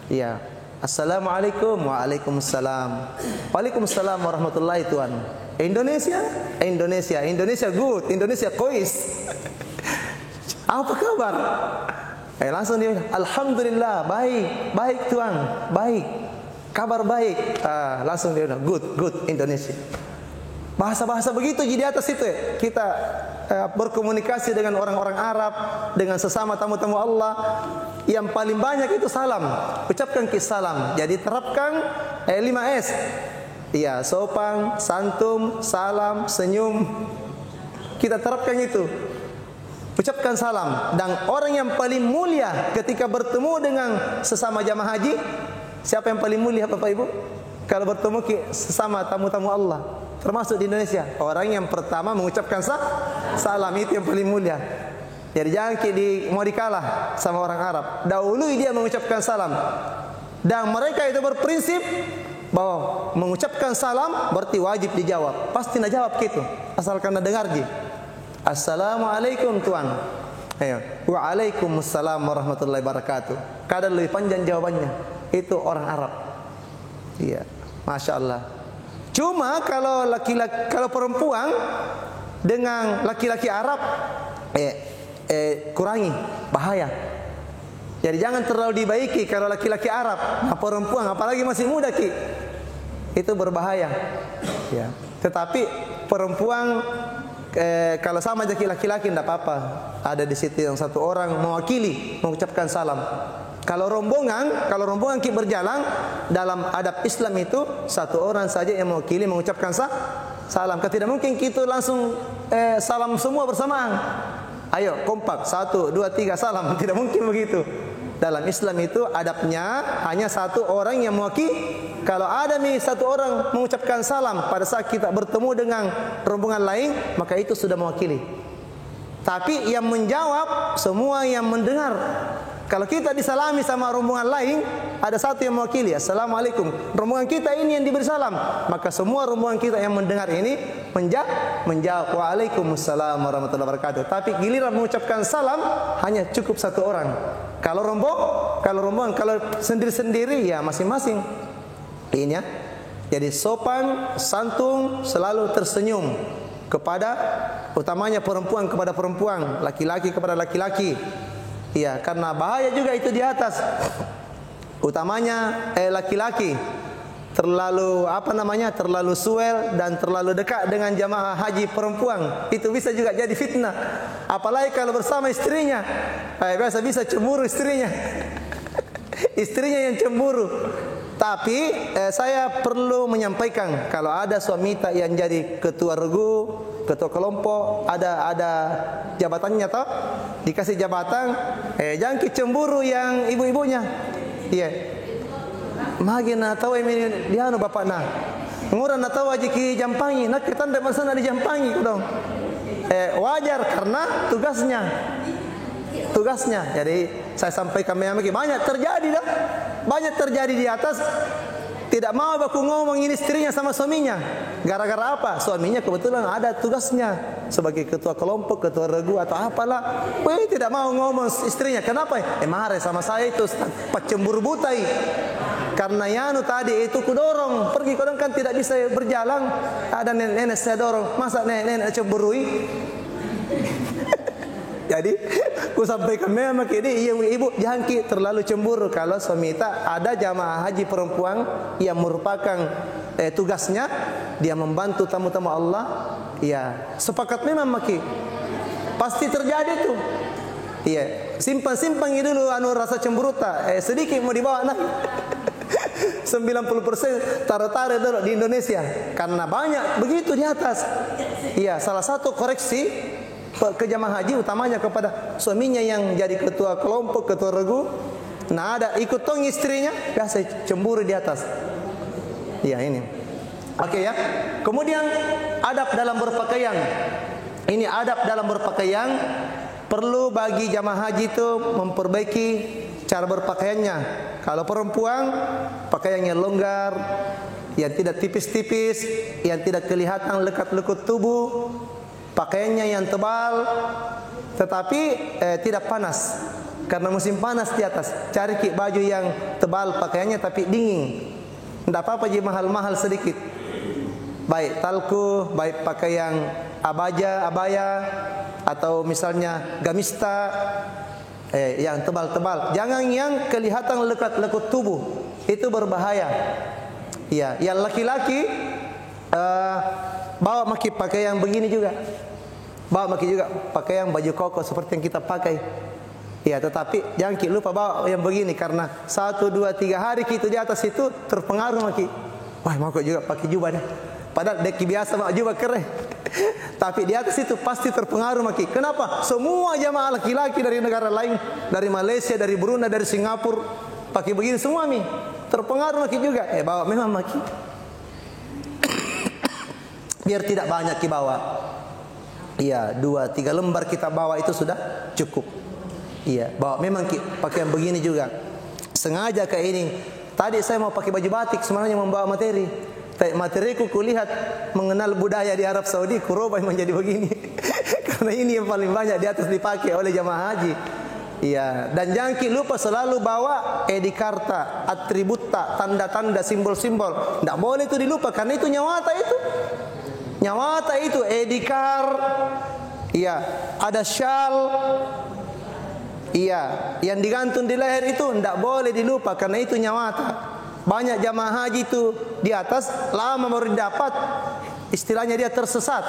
Ya, Assalamualaikum. Waalaikumsalam. Waalaikumsalam warahmatullahi Tuhan. Indonesia good, Indonesia kois. Apa kabar? Langsung dia, alhamdulillah, baik Tuhan, baik. Kabar baik, langsung dia bilang good Indonesia. Bahasa-bahasa begitu di atas itu kita berkomunikasi dengan orang-orang Arab, dengan sesama tamu-tamu Allah. Yang paling banyak itu salam, ucapkan salam. Jadi terapkan 5S. Iya, sopan, santun, salam, senyum. Kita terapkan itu. Ucapkan salam. Dan orang yang paling mulia ketika bertemu dengan sesama jamaah haji, siapa yang paling mulia Bapak Ibu? Kalau bertemu sesama tamu-tamu Allah, termasuk di Indonesia, orang yang pertama mengucapkan salam itu yang paling mulia. Jadi jangan mau dikalah sama orang Arab. Dahului dia mengucapkan salam. Dan mereka itu berprinsip bahwa mengucapkan salam berarti wajib dijawab. Pasti nak jawab gitu. Asalkan nak dengar ji. Assalamualaikum tuan. Ayo. Waalaikumsalam warahmatullahi wabarakatuh. Kadang lebih panjang jawabannya. Itu orang Arab. Iya. Masya Allah. Cuma kalau kalau perempuan dengan laki-laki Arab kurangi, bahaya. Jadi jangan terlalu dibaiki kalau laki-laki Arab, perempuan apalagi masih muda ki, itu berbahaya. Ya. Tetapi perempuan kalau sama aja laki-laki tidak apa-apa. Ada di situ yang satu orang mewakili mengucapkan salam. Kalau rombongan ki berjalan dalam adab Islam itu satu orang saja yang mewakili mengucapkan salam. Tidak mungkin kita langsung salam semua bersamaan. Ayo kompak 1, 2, 3 salam. Tidak mungkin begitu. Dalam Islam itu adabnya hanya satu orang yang mewakili. Kalau ada satu orang mengucapkan salam pada saat kita bertemu dengan rombongan lain, maka itu sudah mewakili. Tapi yang menjawab semua yang mendengar. Kalau kita disalami sama rombongan lain, ada satu yang mewakili, Assalamualaikum. Rombongan kita ini yang diberi salam, maka semua rombongan kita yang mendengar ini menjawab Waalaikumsalam warahmatullahi wabarakatuh. Tapi giliran mengucapkan salam hanya cukup satu orang. Kalau rombongan kalau sendiri-sendiri ya masing-masing. Ini ya. Jadi sopan, santun, selalu tersenyum kepada utamanya perempuan kepada perempuan, laki-laki kepada laki-laki. Iya, karena bahaya juga itu di atas. Utamanya laki-laki terlalu terlalu suel dan terlalu dekat dengan jamaah haji perempuan. Itu bisa juga jadi fitnah. Apalagi kalau bersama istrinya. Biasa bisa cemburu istrinya. Istrinya yang cemburu. Tapi saya perlu menyampaikan kalau ada suami tak yang jadi ketua regu, ketua kelompok, ada jabatannya toh, dikasih jabatan, jangan cemburu yang ibu-ibunya. Iya. Magi na tahu ini dia anu bapak na. Ngurang na tahu aja ki jampangi, nak kita ndak masana di jampangi dong. Wajar karena tugasnya. Jadi saya sampaikan banyak terjadi dah. Banyak terjadi di atas tidak mau baku ngomong ini istrinya sama suaminya. Gara-gara apa? Suaminya kebetulan ada tugasnya sebagai ketua kelompok, ketua regu atau apalah. Tidak mau ngomong istrinya. Kenapa? Marah sama saya itu pacemburu butai. Karena Yanu tadi itu kudorong pergi, kodong kan tidak bisa berjalan. Ada nenek saya dorong. Masa nenek cemburui? Jadi, ku sampaikan memang ini ibu jangan terlalu cemburu kalau suami tak ada jamaah haji perempuan yang merupakan tugasnya dia membantu tamu-tamu Allah. Ya, sepakat memang maki. Pasti terjadi itu. Iya, simpan dulu rasa cemburu tak sedikit mau dibawa nah. 90% taruh-taruh dulu di Indonesia karena banyak begitu di atas. Iya, salah satu koreksi ke jamaah haji utamanya kepada suaminya yang jadi ketua kelompok, ketua regu. Nah ada ikut tong istrinya, biasa cemburu di atas. Ya ini. Oke ya. Kemudian adab dalam berpakaian. Ini adab dalam berpakaian perlu bagi jamaah haji itu memperbaiki cara berpakaiannya. Kalau perempuan pakaiannya longgar, yang tidak tipis-tipis, yang tidak kelihatan lekat-lekut tubuh. Pakaiannya yang tebal, tetapi tidak panas, karena musim panas di atas. Cari baju yang tebal pakaiannya tapi dingin. Tidak apa-apa jadi mahal-mahal sedikit. Baik talku, baik pakaian abaya, atau misalnya gamista, yang tebal-tebal. Jangan yang kelihatan lekat-lekut tubuh, itu berbahaya. Ya, yang laki-laki bawa maki pakaian begini juga. Bawa maki juga pakaian baju koko seperti yang kita pakai. Ya, tetapi jangan lupa bawa yang begini karena 1, 2, 3 hari kita di atas itu terpengaruh maki. Wah, mau kok juga pakai jubah deh. Padahal deki biasa mak jubah keren. Tapi di atas itu pasti terpengaruh maki. Kenapa? Semua jamaah laki-laki dari negara lain, dari Malaysia, dari Brunei, dari Singapura pakai begini semua mi. Terpengaruh maki juga. Bawa memang maki. Biar tidak banyak dibawa. Iya, 2, 3 lembar kita bawa itu sudah cukup. Iya, bawa memang pakaian begini juga. Sengaja kayak ini Tadi saya mau pakai baju batik sebenarnya membawa materi. Tapi materiku kulihat mengenal budaya di Arab Saudi, kurubah menjadi begini. Karena ini yang paling banyak di atas dipakai oleh jamaah haji. Iya, dan jangan lupa selalu bawa edikarta, atributa, tanda-tanda, simbol-simbol. Tidak boleh itu dilupa karena itu nyawata itu. Nyawata itu edikar. Iya, ada syal. Iya, yang digantung di leher itu tidak boleh dilupa karena itu nyawata. Banyak jamaah haji itu di atas lama baru dapat, istilahnya dia tersesat,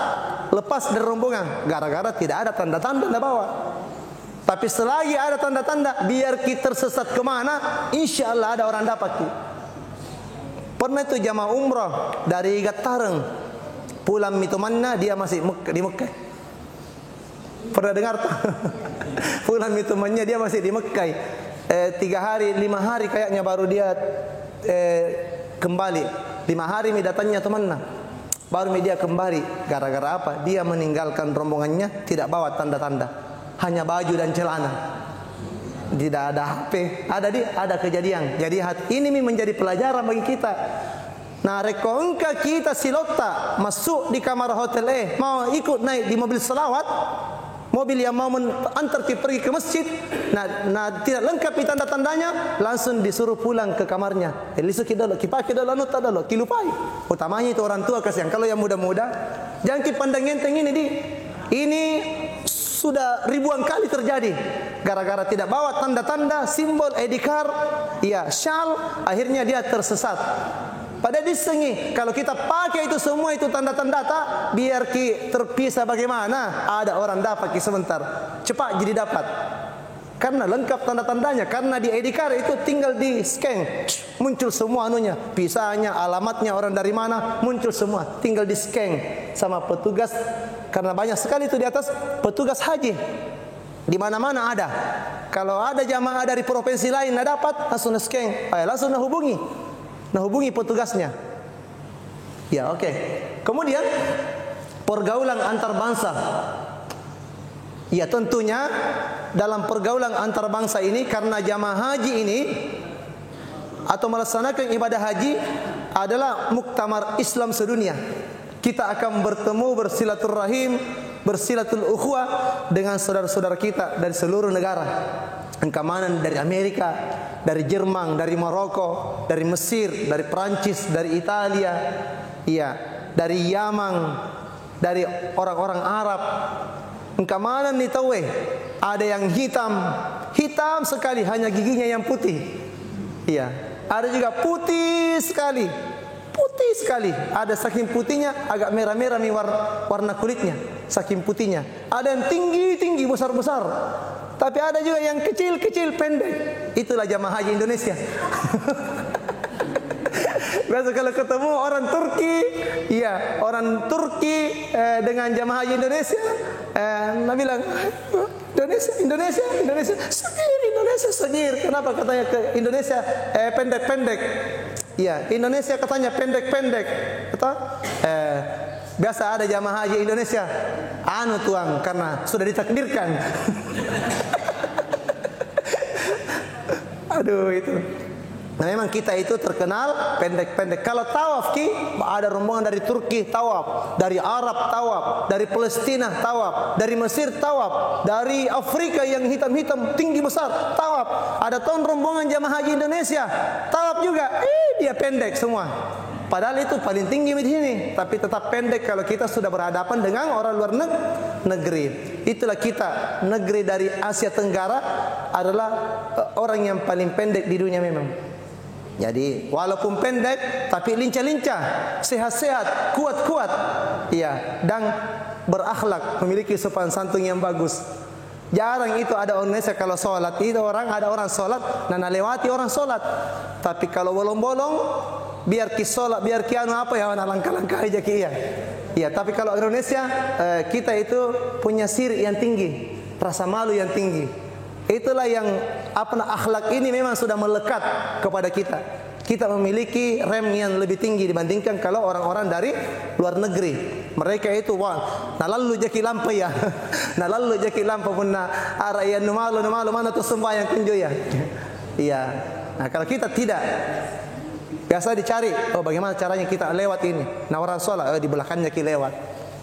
lepas dari rombongan gara-gara tidak ada tanda-tanda di bawah. Tapi selagi ada tanda-tanda, biar kita tersesat kemana, insya Allah ada orang dapat. Pernah itu jamaah umrah dari Gatareng pulang Mitumanna, dia masih di Mekah. Pernah dengar tak? Pulang Mitumannya dia masih di Mekah. 3 hari, 5 hari kayaknya baru dia kembali. 5 hari datangnya temannya, baru dia kembali. Gara-gara apa? Dia meninggalkan rombongannya, tidak bawa tanda-tanda. Hanya baju dan celana. Tidak ada HP. Ada kejadian. Jadi ini menjadi pelajaran bagi kita. Nah, rekongka kita silota masuk di kamar hotel mau ikut naik di mobil selawat, mobil yang mau antar kita pergi ke masjid. Nah tidak lengkap tanda-tandanya, langsung disuruh pulang ke kamarnya. Lisu kita dulu, kita dulu, nota dulu, kilupai. Utamanya itu orang tua kasihan. Kalau yang muda-muda, jangan kita pandang enteng ini sudah ribuan kali terjadi gara-gara tidak bawa tanda-tanda, simbol, edikar, ya syal, akhirnya dia tersesat. Pada disengi, kalau kita pakai itu semua itu tanda-tanda biar ki terpisah bagaimana? Ada orang dapat ki sebentar, cepat jadi dapat. Karena lengkap tanda-tandanya, karena di edikar itu tinggal di scan, muncul semua anunya, pisahnya, alamatnya, orang dari mana, muncul semua, tinggal di scan sama petugas. Karena banyak sekali itu di atas petugas haji, di mana-mana ada. Kalau ada jamaah dari provinsi lain tidak dapat, langsung scan, langsung hubungi petugasnya. Ya, oke. Kemudian pergaulan antar bangsa. Ya, tentunya dalam pergaulan antar bangsa ini, karena jamaah haji ini atau melaksanakan ibadah haji adalah muktamar Islam sedunia. Kita akan bertemu, bersilaturahim, bersilatul ukhuwah dengan saudara-saudara kita dari seluruh negara. Keamanan dari Amerika, dari Jerman, dari Maroko, dari Mesir, dari Prancis, dari Italia, iya, dari Yaman, dari orang-orang Arab. Keamanan nih tahu ada yang hitam sekali, hanya giginya yang putih. Iya, ada juga putih sekali. Ada saking putihnya agak merah-merah nih warna kulitnya, saking putihnya. Ada yang tinggi, besar-besar. Tapi ada juga yang kecil, pendek. Itulah jamaah haji Indonesia. Biasa kalau ketemu orang Turki, iya, orang Turki dengan jamaah haji Indonesia, Nabi bilang, Indonesia, segir. Kenapa katanya ke Indonesia pendek-pendek? Iya, Indonesia katanya pendek-pendek. Kata, biasa ada jamaah haji Indonesia, tuang, karena sudah ditakdirkan. Aduh itu. Nah, memang kita itu terkenal pendek-pendek. Kalau tawaf ada rombongan dari Turki tawaf, dari Arab tawaf, dari Palestina tawaf, dari Mesir tawaf, dari Afrika yang hitam-hitam tinggi besar tawaf. Ada tahun rombongan jamaah haji Indonesia tawaf juga. Dia pendek semua. Padahal itu paling tinggi di sini, tapi tetap pendek kalau kita sudah berhadapan dengan orang luar negeri. Itulah kita, negeri dari Asia Tenggara adalah orang yang paling pendek di dunia memang. Jadi walaupun pendek tapi lincah-lincah, sehat-sehat, kuat-kuat, iya, dan berakhlak, memiliki sopan santun yang bagus. Jarang itu ada Indonesia kalau sholat itu ada orang sholat, nana lewati orang sholat. Tapi kalau bolong-bolong, biar kisolat, biar kianu apa ya, langkah-langkah aja kia. Iya, tapi kalau Indonesia kita itu punya siri yang tinggi, rasa malu yang tinggi. Itulah yang akhlak ini memang sudah melekat kepada kita. Kita memiliki rem yang lebih tinggi dibandingkan kalau orang-orang dari luar negeri. Mereka itu nalalu jaki lampa ya. Nalalu jaki lampa pun ara ya numalu mana tu sembahyang kunjo ya. Iya. Nah, kalau kita tidak, Biasa dicari, oh bagaimana caranya kita lewat ini. Nah orang sholat, di belakangnya kita lewat.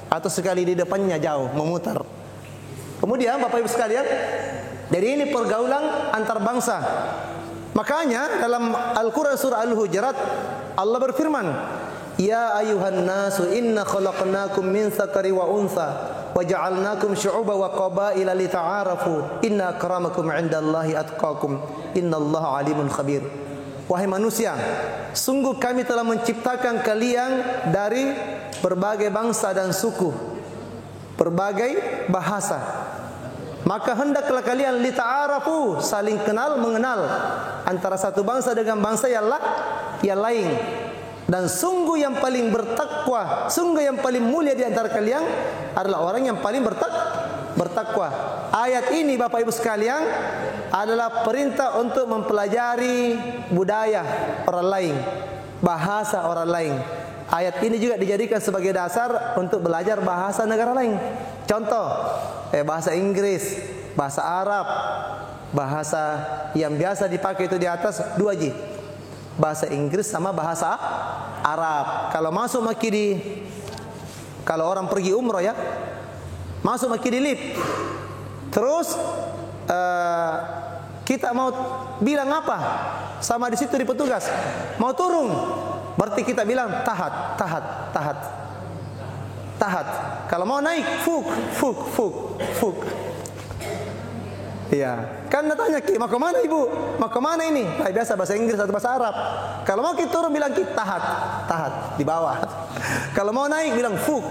Atau sekali di depannya jauh, memutar. Kemudian Bapak Ibu sekalian, jadi ini pergaulan antar bangsa. Makanya dalam Al-Quran surah Al-Hujurat, Allah berfirman, Ya ayuhan nasu inna khalaqnakum min dzakari wa untha wa ja'alnakum syu'uba wa qabaila lita'arafu inna akramakum 'indallahi atqakum innallaha alimun khabir. Wahai manusia, sungguh kami telah menciptakan kalian dari berbagai bangsa dan suku, berbagai bahasa. Maka hendaklah kalian lita'arafu, saling kenal mengenal antara satu bangsa dengan bangsa yang lain. Dan sungguh yang paling bertakwa, sungguh yang paling mulia di antara kalian adalah orang yang paling bertakwa. Ayat ini Bapak Ibu sekalian adalah perintah untuk mempelajari budaya orang lain, bahasa orang lain. Ayat ini juga dijadikan sebagai dasar untuk belajar bahasa negara lain. Contoh, bahasa Inggris, bahasa Arab, bahasa yang biasa dipakai itu di atas 2G. Bahasa Inggris sama bahasa Arab. Kalau masuk maki kalau orang pergi umroh ya, masuk maki di lift. Terus kita mau bilang apa sama di situ di petugas? Mau turun, berarti kita bilang tahat. Kalau mau naik, fuk. Iya, kan tanya Ki, mau kemana ibu? Mau kemana ini? Nah, biasa bahasa Inggris atau bahasa Arab. Kalau mau kita turun bilang Ki, tahat di bawah. Kalau mau naik bilang fuk.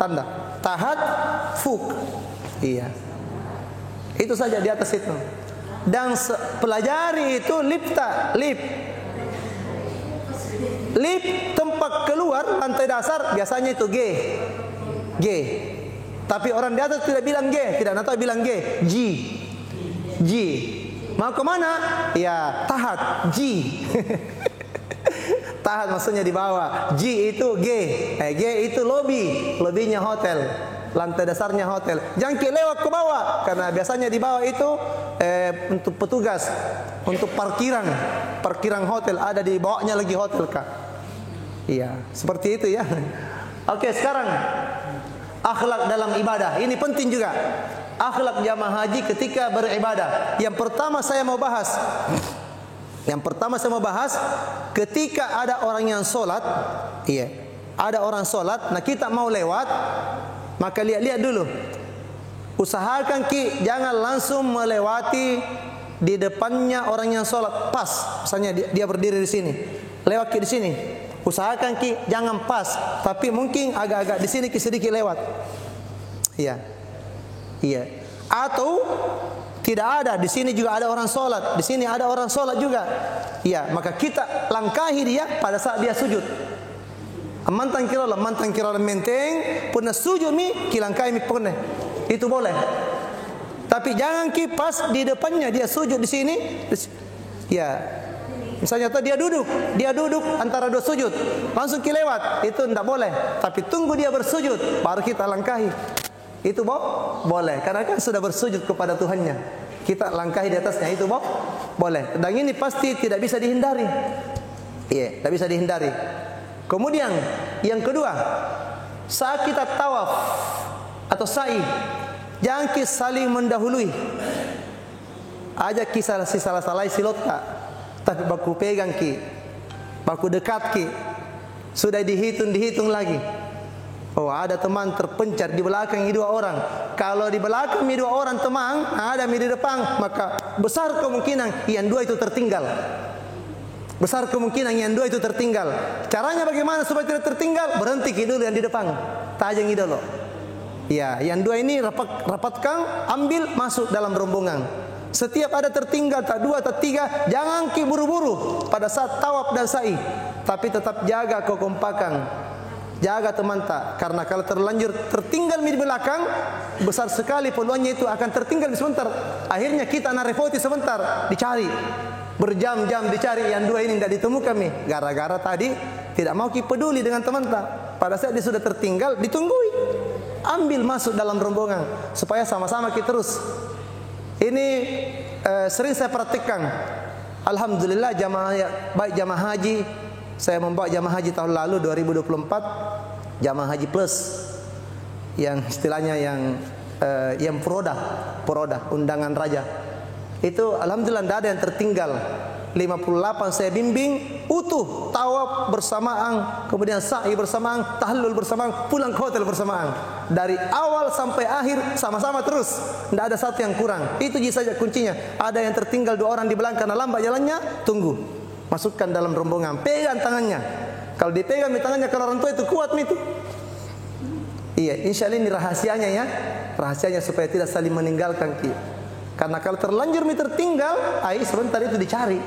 Tanda tahat, fuk. Iya, itu saja di atas itu. Dan pelajari itu lift. Tempat keluar lantai dasar biasanya itu G. Tapi orang di atas tidak bilang G, tidak nato bilang G, G. Mau kemana? Ya tahat, G. Tahat maksudnya di bawah. G itu G. G itu lobinya hotel, lantai dasarnya hotel. Jangan lewat ke bawah, karena biasanya di bawah itu untuk petugas, untuk parkiran hotel, ada di bawahnya lagi hotel kah? Iya, seperti itu ya. Oke, sekarang akhlak dalam ibadah. Ini penting juga. Akhlak jamaah haji ketika beribadah. Yang pertama saya mau bahas ketika ada orang yang sholat. Iya, ada orang sholat. Nah kita mau lewat, maka lihat dulu. Usahakan Ki jangan langsung melewati di depannya orang yang sholat. Pas, misalnya dia berdiri di sini, lewat Ki di sini. Usahakan Ki jangan pas, tapi mungkin agak-agak di sini Ki sedikit lewat. Iya. Atau tidak ada, di sini juga ada orang sholat, di sini ada orang sholat juga. Iya, maka kita langkahi dia pada saat dia sujud. Mantan kira menteng, pernah sujud mi, kilangkahi mi pernah. Itu boleh. Tapi jangan Ki pas di depannya dia sujud di sini. Ya. Misalnya dia duduk antara dua sujud, langsung lewat, itu tidak boleh. Tapi tunggu dia bersujud, baru kita langkahi. Itu boleh, karena kan sudah bersujud kepada Tuhannya. Kita langkahi di atasnya, itu boleh. Dan ini pasti tidak bisa dihindari. Iya, tidak bisa dihindari. Kemudian yang kedua, saat kita tawaf atau sa'i, jangan kita saling mendahului. Ajak kita salah silot kak. Tapi baku pegang Ki, baku dekat Ki, sudah dihitung lagi. Oh ada teman terpencar di belakang ini 2 orang. Kalau di belakang ini 2 orang teman, ada di depan, maka besar kemungkinan yang 2 itu tertinggal. Caranya bagaimana supaya tidak tertinggal? Berhenti Ki dulu yang di depan, tajang dulu. Ya, yang 2 ini rapatkan, ambil masuk dalam rombongan. Setiap ada tertinggal, tak 2 tak 3, jangan Ki buru-buru pada saat tawaf dan sa'i. Tapi tetap jaga kekompakan, jaga teman tak. Karena kalau terlanjur tertinggal di belakang, besar sekali peluangnya itu akan tertinggal sebentar. Akhirnya kita narepoti sebentar, dicari, berjam-jam dicari, yang 2 ini tidak ditemukan nih. Gara-gara tadi tidak mau Ki peduli dengan teman tak. Pada saat dia sudah tertinggal, ditunggui, ambil masuk dalam rombongan supaya sama-sama kita terus. Ini sering saya praktikkan. Alhamdulillah baik jamaah haji, saya membawa jamaah haji tahun lalu 2024, jamaah haji plus yang istilahnya yang poroda undangan raja. Itu alhamdulillah tidak ada yang tertinggal. 58 saya bimbing utuh, tawaf bersamaan, kemudian sa'i bersamaan, tahallul bersamaan, pulang ke hotel bersamaan. Dari awal sampai akhir sama-sama terus, tidak ada satu yang kurang. Itu saja kuncinya. Ada yang tertinggal 2 orang di belakang karena lambat jalannya, tunggu, masukkan dalam rombongan, pegang tangannya. Kalau dipegang di tangannya kalau orang tua itu kuat itu. Iya, insya Allah ini rahasianya ya, rahasianya supaya tidak saling meninggalkan ki. Karena kalau terlanjur tertinggal, sebentar itu dicari.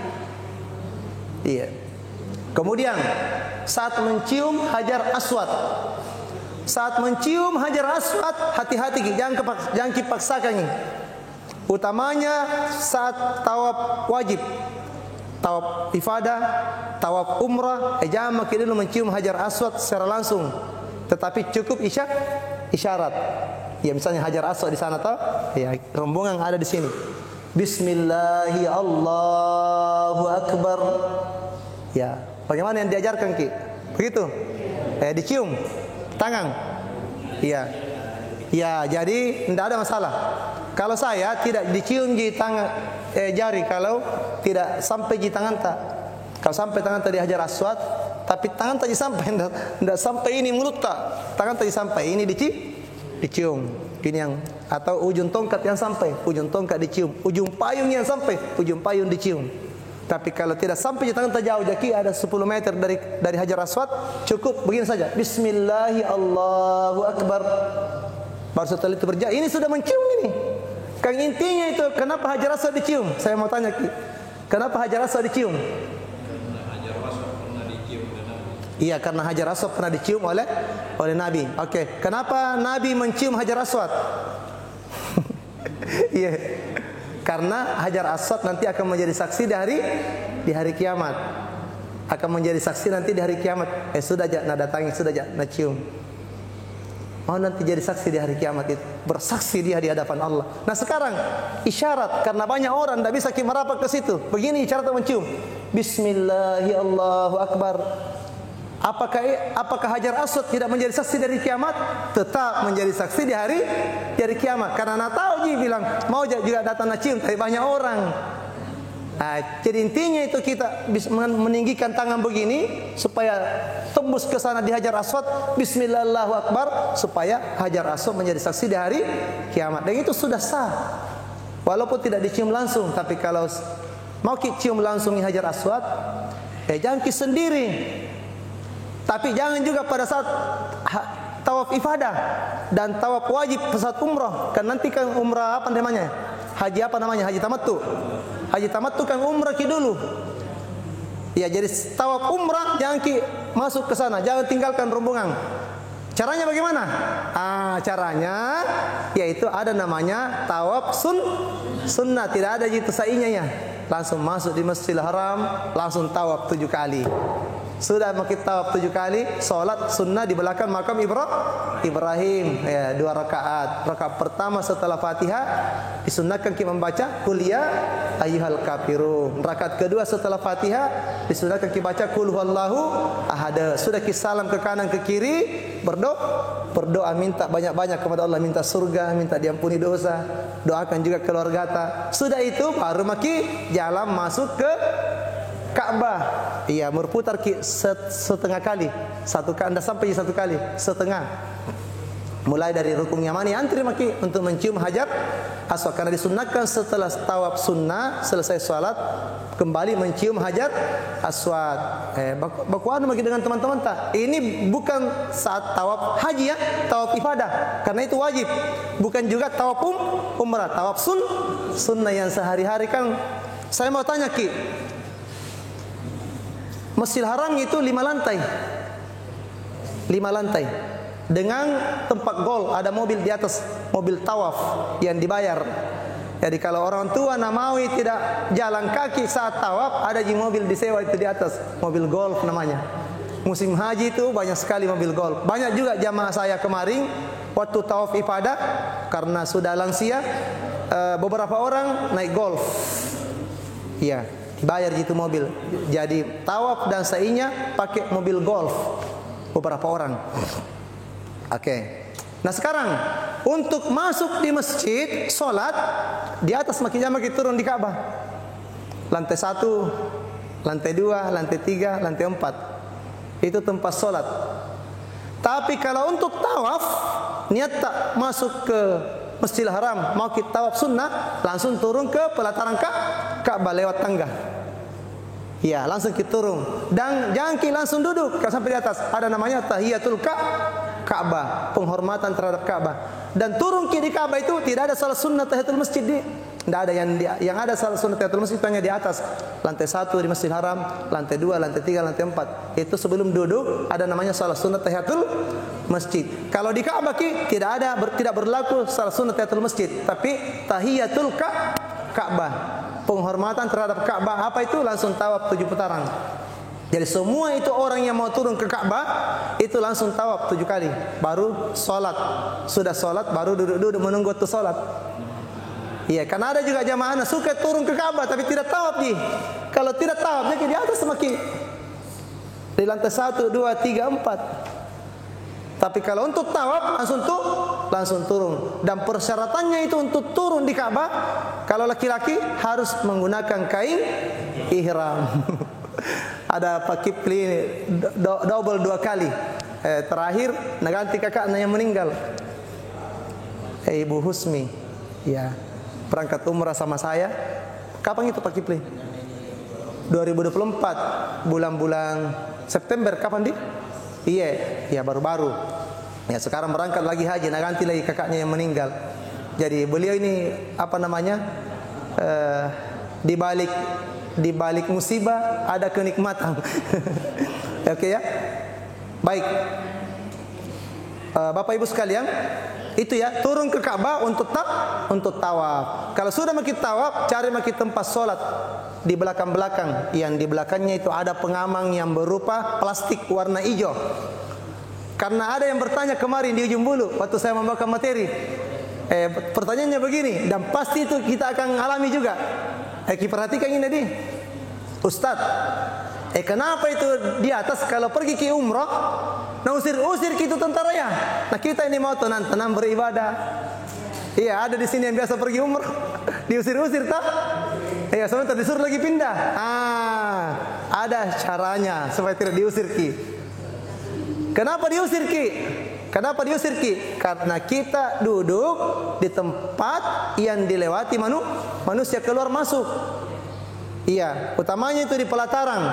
Iya. Kemudian saat mencium Hajar Aswad, hati-hati, jangan dipaksakan ini. Utamanya saat tawaf wajib, tawaf ifadah, tawaf umrah, jangan makin dulu mencium Hajar Aswad secara langsung, tetapi cukup isyarat. Ya misalnya Hajar Aswad di sana toh, ya rombongan ada di sini. Bismillahi Allahu Akbar. Ya, bagaimana yang diajarkan ki? Begitu. Dicium tangan. Iya. Ya, jadi tidak ada masalah. Kalau saya tidak dicium di tangan jari kalau tidak sampai di tangan tak. Kalau sampai tangan tadi Hajar Aswad, tapi tangan tadi sampai tidak sampai ini mulut tak. Tangan tadi sampai ini dicium. Ini yang atau ujung tongkat yang sampai, ujung tongkat dicium, ujung payung yang sampai, ujung payung dicium. Tapi kalau tidak sampai di tangan terjauh jaki ada 10 meter dari Hajar Aswad, cukup begini saja. Bismillahi Allahu Akbar. Baru setelah itu berjalan, ini sudah mencium ini. Kan intinya itu kenapa Hajar Aswad dicium? Saya mau tanya ki. Kenapa Hajar Aswad dicium? Iya, karena Hajar Aswad pernah dicium oleh Nabi. Oke. Kenapa Nabi mencium Hajar Aswad? Iya. Karena Hajar Aswad nanti akan menjadi saksi di hari kiamat. Akan menjadi saksi nanti di hari kiamat. Sudah nak datangi, sudah nak cium. Oh nanti jadi saksi di hari kiamat itu, bersaksi dia di hadapan Allah. Nah sekarang isyarat, karena banyak orang tidak bisa merapat ke situ. Begini isyarat mencium. Bismillahi Allahu Akbar. Apakah Hajar Aswad tidak menjadi saksi dari kiamat? Tetap menjadi saksi di hari kiamat. Karena nak tahu bilang mau juga datang nak cium, tapi banyak orang. Jadi intinya itu kita meninggikan tangan begini supaya tembus ke sana di Hajar Aswad. Bismillah Allahu Akbar, supaya Hajar Aswad menjadi saksi di hari kiamat. Dan itu sudah sah. Walaupun tidak dicium langsung, tapi kalau mau cium langsung di Hajar Aswad, jangan sendiri. Tapi jangan juga pada saat tawaf ifadah dan tawaf wajib saat umrah. Kan nanti kan umrah apa namanya? Haji apa namanya? Haji tamattu. Haji tamattu kan umrah dulu. Ya, jadi tawaf umrah jangan masuk ke sana, jangan tinggalkan rombongan. Caranya bagaimana? Caranya yaitu ada namanya tawaf sunnah, tidak ada gitu sa'inya ya. Langsung masuk di Masjidil Haram, langsung tawaf 7 kali. Sudah kita tawaf 7 kali, solat sunnah di belakang makam Ibrahim, 2 rakaat. Rakaat pertama setelah Fatihah disunnahkan kita membaca Qul ya ayyuhal kafirun. Rakaat kedua setelah Fatihah disunnahkan kita baca Qul huwallahu ahad. Sudah kita salam ke kanan ke kiri, berdoa minta banyak-banyak kepada Allah, minta surga, minta diampuni dosa, doakan juga keluarga kita. Sudah itu baru jalan masuk ke Ka'bah. Iya, berputar setengah kali. Anda sampai 1 kali, setengah. Mulai dari rukun Yamani antri untuk mencium Hajar Aswad, karena disunnahkan setelah tawaf sunnah selesai salat kembali mencium Hajar Aswad. Bakuan dengan teman-teman tak. Ini bukan saat tawaf haji ya, tawaf ibadah. Karena itu wajib. Bukan juga tawaf umrah, tawaf sunnah yang sehari-hari kan. Saya mau tanya Masjidil Haram itu 5 lantai. 5 lantai. Dengan tempat gol, ada mobil di atas, mobil tawaf yang dibayar. Jadi kalau orang tua namawi tidak jalan kaki saat tawaf, ada mobil disewa itu di atas, mobil golf namanya. Musim haji itu banyak sekali mobil golf. Banyak juga jamaah saya kemarin waktu tawaf ibadah, karena sudah lansia, beberapa orang naik golf. Iya, bayar itu mobil. Jadi tawaf dan sa'inya pakai mobil golf beberapa orang. Oke. Nah sekarang untuk masuk di masjid sholat di atas makin turun di Ka'bah. Lantai 1, lantai 2, lantai 3, lantai 4. Itu tempat sholat. Tapi kalau untuk tawaf niat tak masuk ke Masjidil Haram, mau kita tawaf sunnah, langsung turun ke pelataran Ka'bah lewat tangga. Ya, langsung kita turun. Dan jangan kita langsung duduk sampai di atas. Ada namanya tahiyatul Ka'bah, penghormatan terhadap Ka'bah. Dan turun kita di Ka'bah itu tidak ada salat sunnah tahiyatul masjid di. Tidak ada yang ada salat sunnah tahiyatul masjid hanya di atas. Lantai 1 di Masjidil Haram, lantai 2, lantai 3, lantai 4. Itu sebelum duduk ada namanya salat sunnah tahiyatul masjid. Kalau di Ka'bah tidak berlaku salat sunnah tahiyatul masjid, tapi tahiyatul Ka'bah, penghormatan terhadap Ka'bah. Apa itu? Langsung tawaf 7 putaran. Jadi semua itu orang yang mau turun ke Ka'bah itu langsung tawaf 7 kali, baru sholat. Sudah sholat baru duduk-duduk menunggu waktu sholat. Iya, karena ada juga jamaah suka turun ke Ka'bah tapi tidak tawaf di. Kalau tidak tawaf dia di atas semakin di lantai 1, 2, 3, 4. Tapi kalau untuk tawaf langsung turun. Dan persyaratannya itu untuk turun di Ka'bah, kalau laki-laki harus menggunakan kain ihram. Ada Pak Kipli double 2 kali. Terakhir ganti kakaknya yang meninggal. Ibu Husmi. Ya, berangkat umrah sama saya. Kapan itu Pak Kipli? 2024 bulan-bulan September. Kapan di? Iya, baru-baru. Ya, sekarang berangkat lagi haji, ganti lagi kakaknya yang meninggal. Jadi beliau ini apa namanya? Di balik musibah ada kenikmatan. Oke ya. Baik. Bapak Ibu sekalian, itu ya, turun ke Ka'bah untuk tawaf. Kalau sudah makin tawaf, cari makin tempat sholat di belakang-belakang. Yang di belakangnya itu ada pengamang yang berupa plastik warna hijau. Karena ada yang bertanya kemarin di ujung bulu waktu saya membawakan materi. Pertanyaannya begini, dan pasti itu kita akan alami juga. Kita perhatikan ini tadi, Ustadz. Kenapa itu di atas kalau pergi ke umrah, nah usir kita tentara ya? Nah kita ini mau tenang beribadah. Iya, ada di sini yang biasa pergi umrah, diusir-usir tak? Iya, sebentar disuruh lagi pindah. Ada caranya supaya tidak diusir ki. Kenapa diusir ki? Karena kita duduk di tempat yang dilewati manusia keluar masuk. Iya, utamanya itu di pelataran.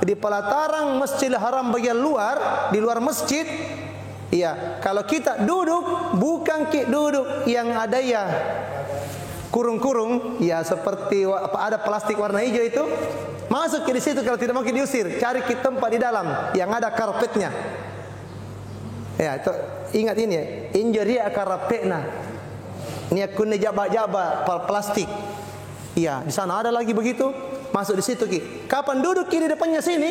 Di pelataran Masjidil Haram bagian luar, di luar masjid. Iya, kalau kita duduk bukan duduk yang ada ya kurung-kurung, ya seperti ada plastik warna hijau itu. Masuk ke di situ kalau tidak mau diusir, cari tempat di dalam yang ada karpetnya. Ya, itu ingat ini ya, injuri akarapetna. Ini akunnya jaba-jaba plastik. Iya, di sana ada lagi begitu. Masuk di situ ki. Kapan duduk ki di depannya sini?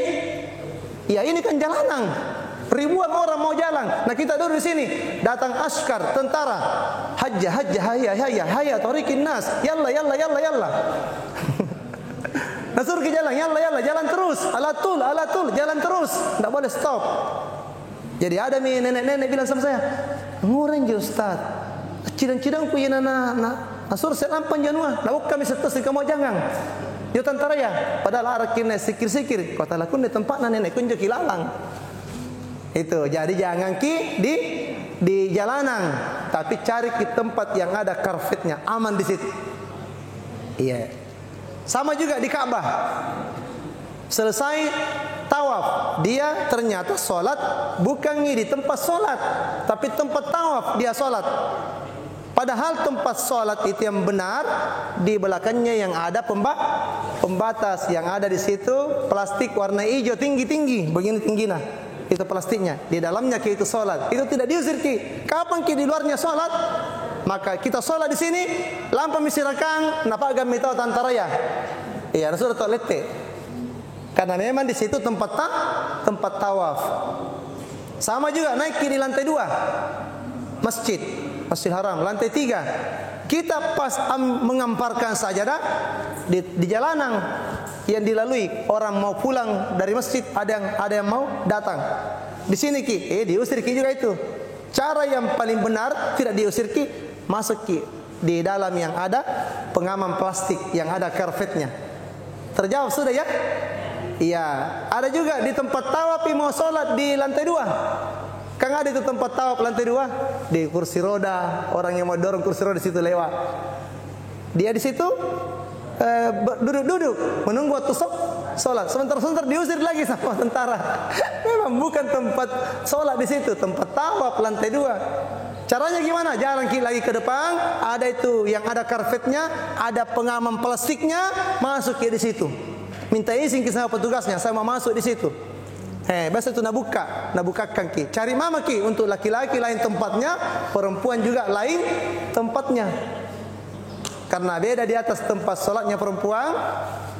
Ya ini kan jalanan. Ribuan orang mau jalan. Nah kita duduk di sini. Datang askar, tentara. Hayya, tariqin nas. Yalla. Nah suruh ke jalan, yalla, jalan terus. Alatul, jalan terus. Tidak boleh stop. Jadi ada nih nenek-nenek bilang sama saya, ngurang je Ustaz. Cidang-cidang ku yana na suruh saya lampan janua. Lauk kami setes kamu jangan. Yo tentara ya, padahal arakin sikir-sikir. Kota lakun di tempat nenek kun joki lalang. Itu. Jadi jangan ki di jalanan, tapi cari ki tempat yang ada karpetnya, aman di situ. Iya. Sama juga di Ka'bah. Selesai tawaf, dia ternyata sholat bukan di tempat sholat, tapi tempat tawaf dia sholat. Padahal tempat sholat itu yang benar di belakangnya yang ada pembatas, yang ada di situ plastik warna hijau tinggi begini tingginya. Itu plastiknya. Di dalamnya kita sholat. Itu tidak diusir ki. Kapan ki di luarnya sholat? Maka kita sholat di sini. Lampa misirakan. Napa agak mitau tantara ya? Iya, Rasul toilet. Karena memang di situ tempat tawaf. Sama juga naik ki di lantai 2 Masjidil Haram, lantai 3. Kita pas mengamparkan sajadah di jalanan yang dilalui, orang mau pulang dari masjid, ada yang mau datang. Di sini ki, diusir ki juga itu. Cara yang paling benar tidak diusir ki, masuk ki di dalam yang ada pengaman plastik, yang ada karpetnya. Terjawab sudah ya? Iya. Ada juga di tempat tawaf mau sholat di lantai 2. Kan ada itu tempat tawaf lantai 2, di kursi roda, orang yang mau dorong kursi roda di situ lewat. Dia di situ duduk-duduk menunggu waktu sholat. Sebentar diusir lagi sama tentara. Memang bukan tempat sholat di situ, tempat tawaf lantai 2. Caranya gimana? Jalan lagi ke depan, ada itu yang ada karpetnya, ada pengaman plastiknya, masuk di situ. Minta izin ke sama petugasnya, saya mau masuk di situ. Biasa itu nabukakan ki. Cari mama ki, untuk laki-laki lain tempatnya, perempuan juga lain tempatnya. Karena beda di atas tempat sholatnya perempuan,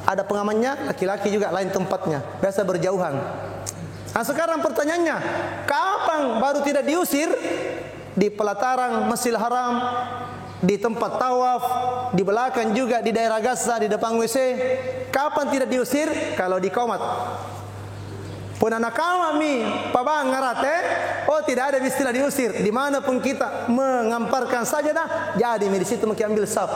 ada pengamannya, laki-laki juga lain tempatnya. Biasa berjauhan. Nah sekarang pertanyaannya, kapan baru tidak diusir? Di pelataran Masjidil Haram, di tempat tawaf, di belakang juga di daerah Gaza, di depan WC. Kapan tidak diusir? Kalau di komat. Punana kami pabang ngarate, tidak ada istilah diusir. Dimanapun kita mengamparkan sajadah, jadi di situ mesti ambil saf.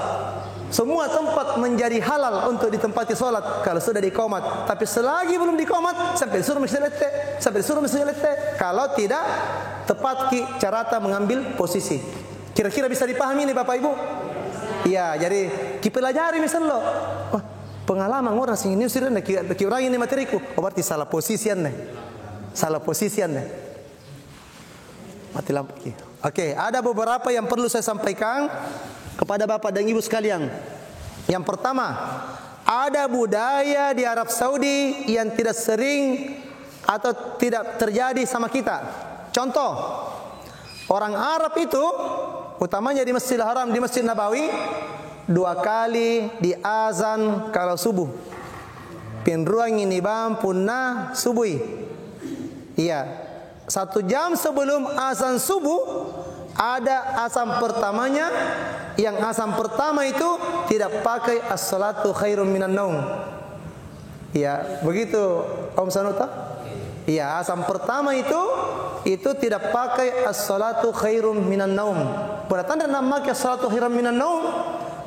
Semua tempat menjadi halal untuk ditempati sholat kalau sudah di komat. Tapi selagi belum di komat, sampai disuruh mesti lete. Kalau tidak, tepat ki carata mengambil posisi. Kira-kira bisa dipahami nih Bapak Ibu? Iya, jadi ki pelajari misal lo. Pengalaman orang sing ini usir ki orang ini materiku. Berarti salah posisian nih. Mati lampu ki. Oke, ada beberapa yang perlu saya sampaikan kepada Bapak dan Ibu sekalian. Yang pertama, ada budaya di Arab Saudi yang tidak sering atau tidak terjadi sama kita. Contoh, orang Arab itu, utamanya di Masjidil Haram, di Masjid Nabawi, 2 kali di azan kalau subuh. Pinruang ini bang punna subuh. Iya, 1 jam sebelum azan subuh ada azan pertamanya. Yang azan pertama itu tidak pakai as-salatu khairum minan naum. Iya, begitu Om Sanuta? Iya, azan pertama itu tidak pakai as-salatu khairum minan naum. Berarti anda nak pakai as-salatu khairum minan naum,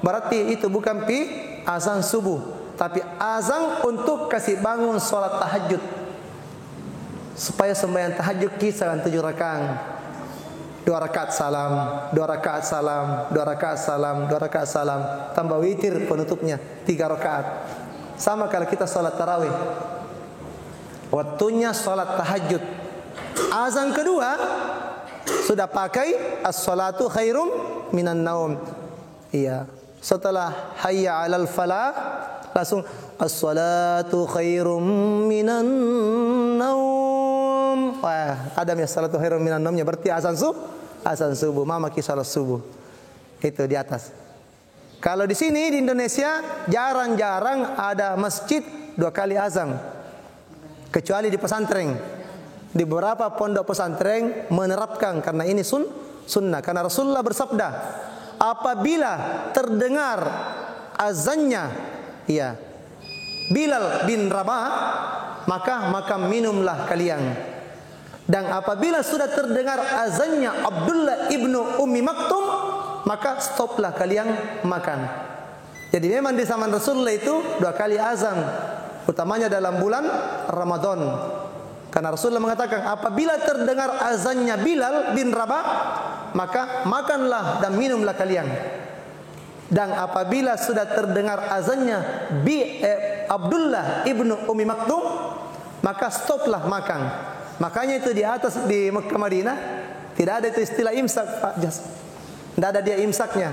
berarti itu bukan azan subuh, tapi azan untuk kasih bangun sholat tahajud, supaya sembahyang tahajud kisah 7 rakaat, 2 rakaat salam, 2 rakaat salam, 2 rakaat salam, 2 rakaat salam, tambah witir penutupnya 3 rakaat. Sama kalau kita sholat tarawih, waktunya sholat tahajud, azan kedua sudah pakai as-salatu khairum minan naum. Iya. Setelah hayya 'alal falah, langsung as-salatu khairum minan naum. Wah, ada as-salatu khairum minan naumnya, berarti azan subuh, mama ki salat subuh. Itu di atas. Kalau di sini di Indonesia jarang-jarang ada masjid 2 kali azan. Kecuali di pesantren. Di beberapa pondok pesantren menerapkan karena ini sunnah. Karena Rasulullah bersabda, apabila terdengar azannya Bilal bin Rabah, maka minumlah kalian. Dan apabila sudah terdengar azannya Abdullah ibnu Ummi Maktum, maka stoplah kalian makan. Jadi memang di zaman Rasulullah itu 2 kali azan, utamanya dalam bulan Ramadan. Karena Rasulullah mengatakan, apabila terdengar azannya Bilal bin Rabah, maka makanlah dan minumlah kalian. Dan apabila sudah terdengar azannya Abdullah ibnu Ummi Maktum, maka stoplah makan. Makanya itu di atas di Mekah Madinah tidak ada itu istilah imsak, Pak Jas. Tidak ada dia imsaknya.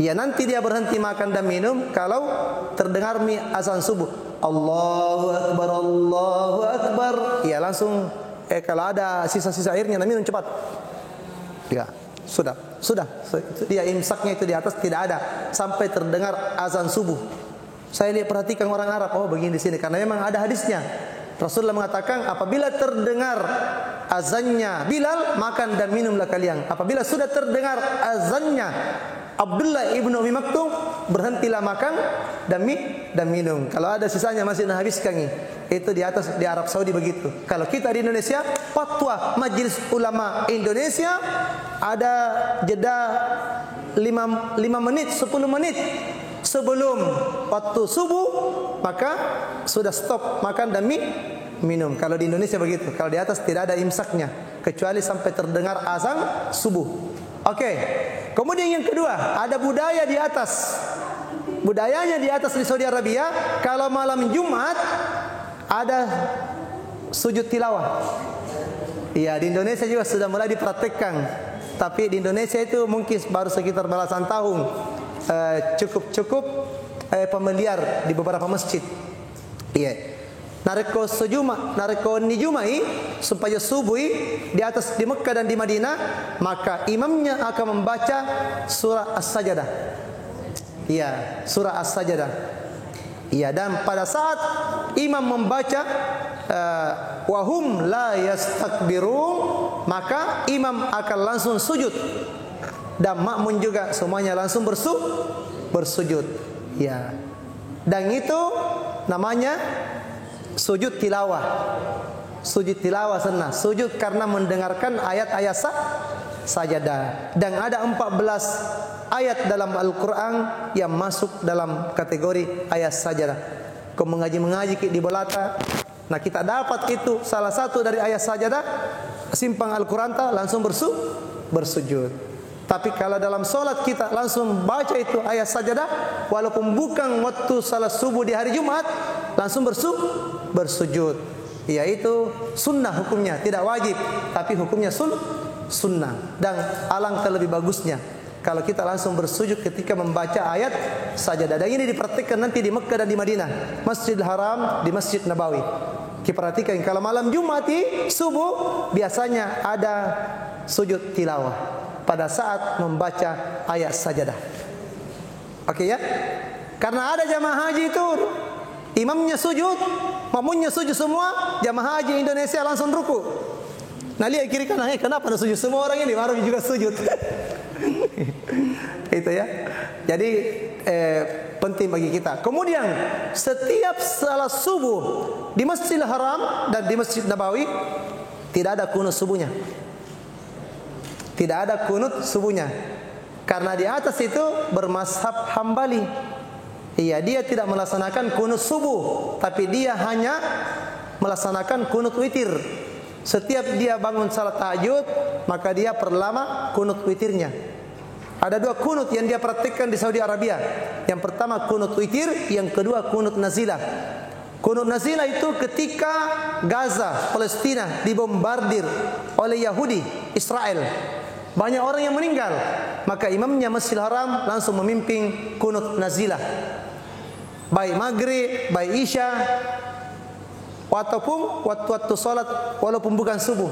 Ya nanti dia berhenti makan dan minum kalau terdengar azan subuh. Allahu Akbar, Allahu Akbar. Ya langsung kalau ada sisa-sisa airnya dan minum cepat. Ya, sudah. Dia imsaknya itu di atas tidak ada sampai terdengar azan subuh. Saya lihat perhatikan orang Arab, begini di sini karena memang ada hadisnya. Rasulullah mengatakan apabila terdengar azannya Bilal, makan dan minumlah kalian. Apabila sudah terdengar azannya Abdullah ibnu Umi Maktum, berhentilah makan dan minum. Kalau ada sisanya masih nak habiskan. Itu di atas di Arab Saudi begitu. Kalau kita di Indonesia, fatwa Majelis Ulama Indonesia ada jeda 5 menit, 10 menit sebelum waktu subuh, maka sudah stop makan dan minum. Kalau di Indonesia begitu. Kalau di atas tidak ada imsaknya kecuali sampai terdengar azan subuh. Oke. Kemudian yang kedua, ada budaya di atas. Budayanya di atas di Saudi Arabia, kalau malam Jumat ada sujud tilawah. Iya, di Indonesia juga sudah mulai dipraktekkan. Tapi di Indonesia itu mungkin baru sekitar belasan tahun. Cukup pemeliar di beberapa masjid. Iya. Nareko nijumai supaya subuh di atas di Mekah dan di Madinah, maka imamnya akan membaca surah As-Sajdah. Iya, surah As-Sajdah. Iya, dan pada saat imam membaca wahum la yastakbirun, maka imam akan langsung sujud. Dan makmum juga semuanya langsung bersujud. Ya. Dan itu namanya sujud tilawah. Sujud tilawah senang. Sujud karena mendengarkan ayat-ayat sajadah. Dan ada 14 ayat dalam Al-Quran yang masuk dalam kategori ayat sajadah. Kau mengaji di Belata, nah kita dapat itu salah satu dari ayat sajadah, simpang Al-Quran langsung bersujud. Tapi kalau dalam solat kita langsung baca itu ayat sajadah, walaupun bukan waktu salat subuh di hari Jumat, langsung bersujud. Yaitu sunnah hukumnya, tidak wajib, tapi hukumnya sunnah. Dan alangkah lebih bagusnya kalau kita langsung bersujud ketika membaca ayat sajadah. Dan ini dipraktikkan nanti di Mekah dan di Madinah, Masjidil Haram, di Masjid Nabawi. Kita perhatikan kalau malam Jumat subuh biasanya ada sujud tilawah pada saat membaca ayat sajadah. Oke ya? Karena ada jamaah haji itu imamnya sujud, makmumnya sujud semua, jamaah haji Indonesia langsung ruku. Nah lihat kiri kanan, kenapa ada sujud semua orang ini? Baru juga sujud. Itu ya. Jadi penting bagi kita. Kemudian setiap salat subuh di Masjidil Haram dan di Masjid Nabawi tidak ada kunut subuhnya. Tidak ada kunut subuhnya. Karena di atas itu bermazhab Hambali. Iya, dia tidak melaksanakan kunut subuh, tapi dia hanya melaksanakan kunut witir. Setiap dia bangun salat tahajud, maka dia perlama kunut witirnya. Ada 2 kunut yang dia praktikkan di Saudi Arabia. Yang pertama kunut witir, yang kedua kunut nazilah. Kunut nazilah itu ketika Gaza, Palestina dibombardir oleh Yahudi, Israel. Banyak orang yang meninggal, maka imamnya Masjidil Haram langsung memimpin kunut nazilah. Baik maghrib, baik isya, ataupun waktu-waktu salat walaupun bukan subuh.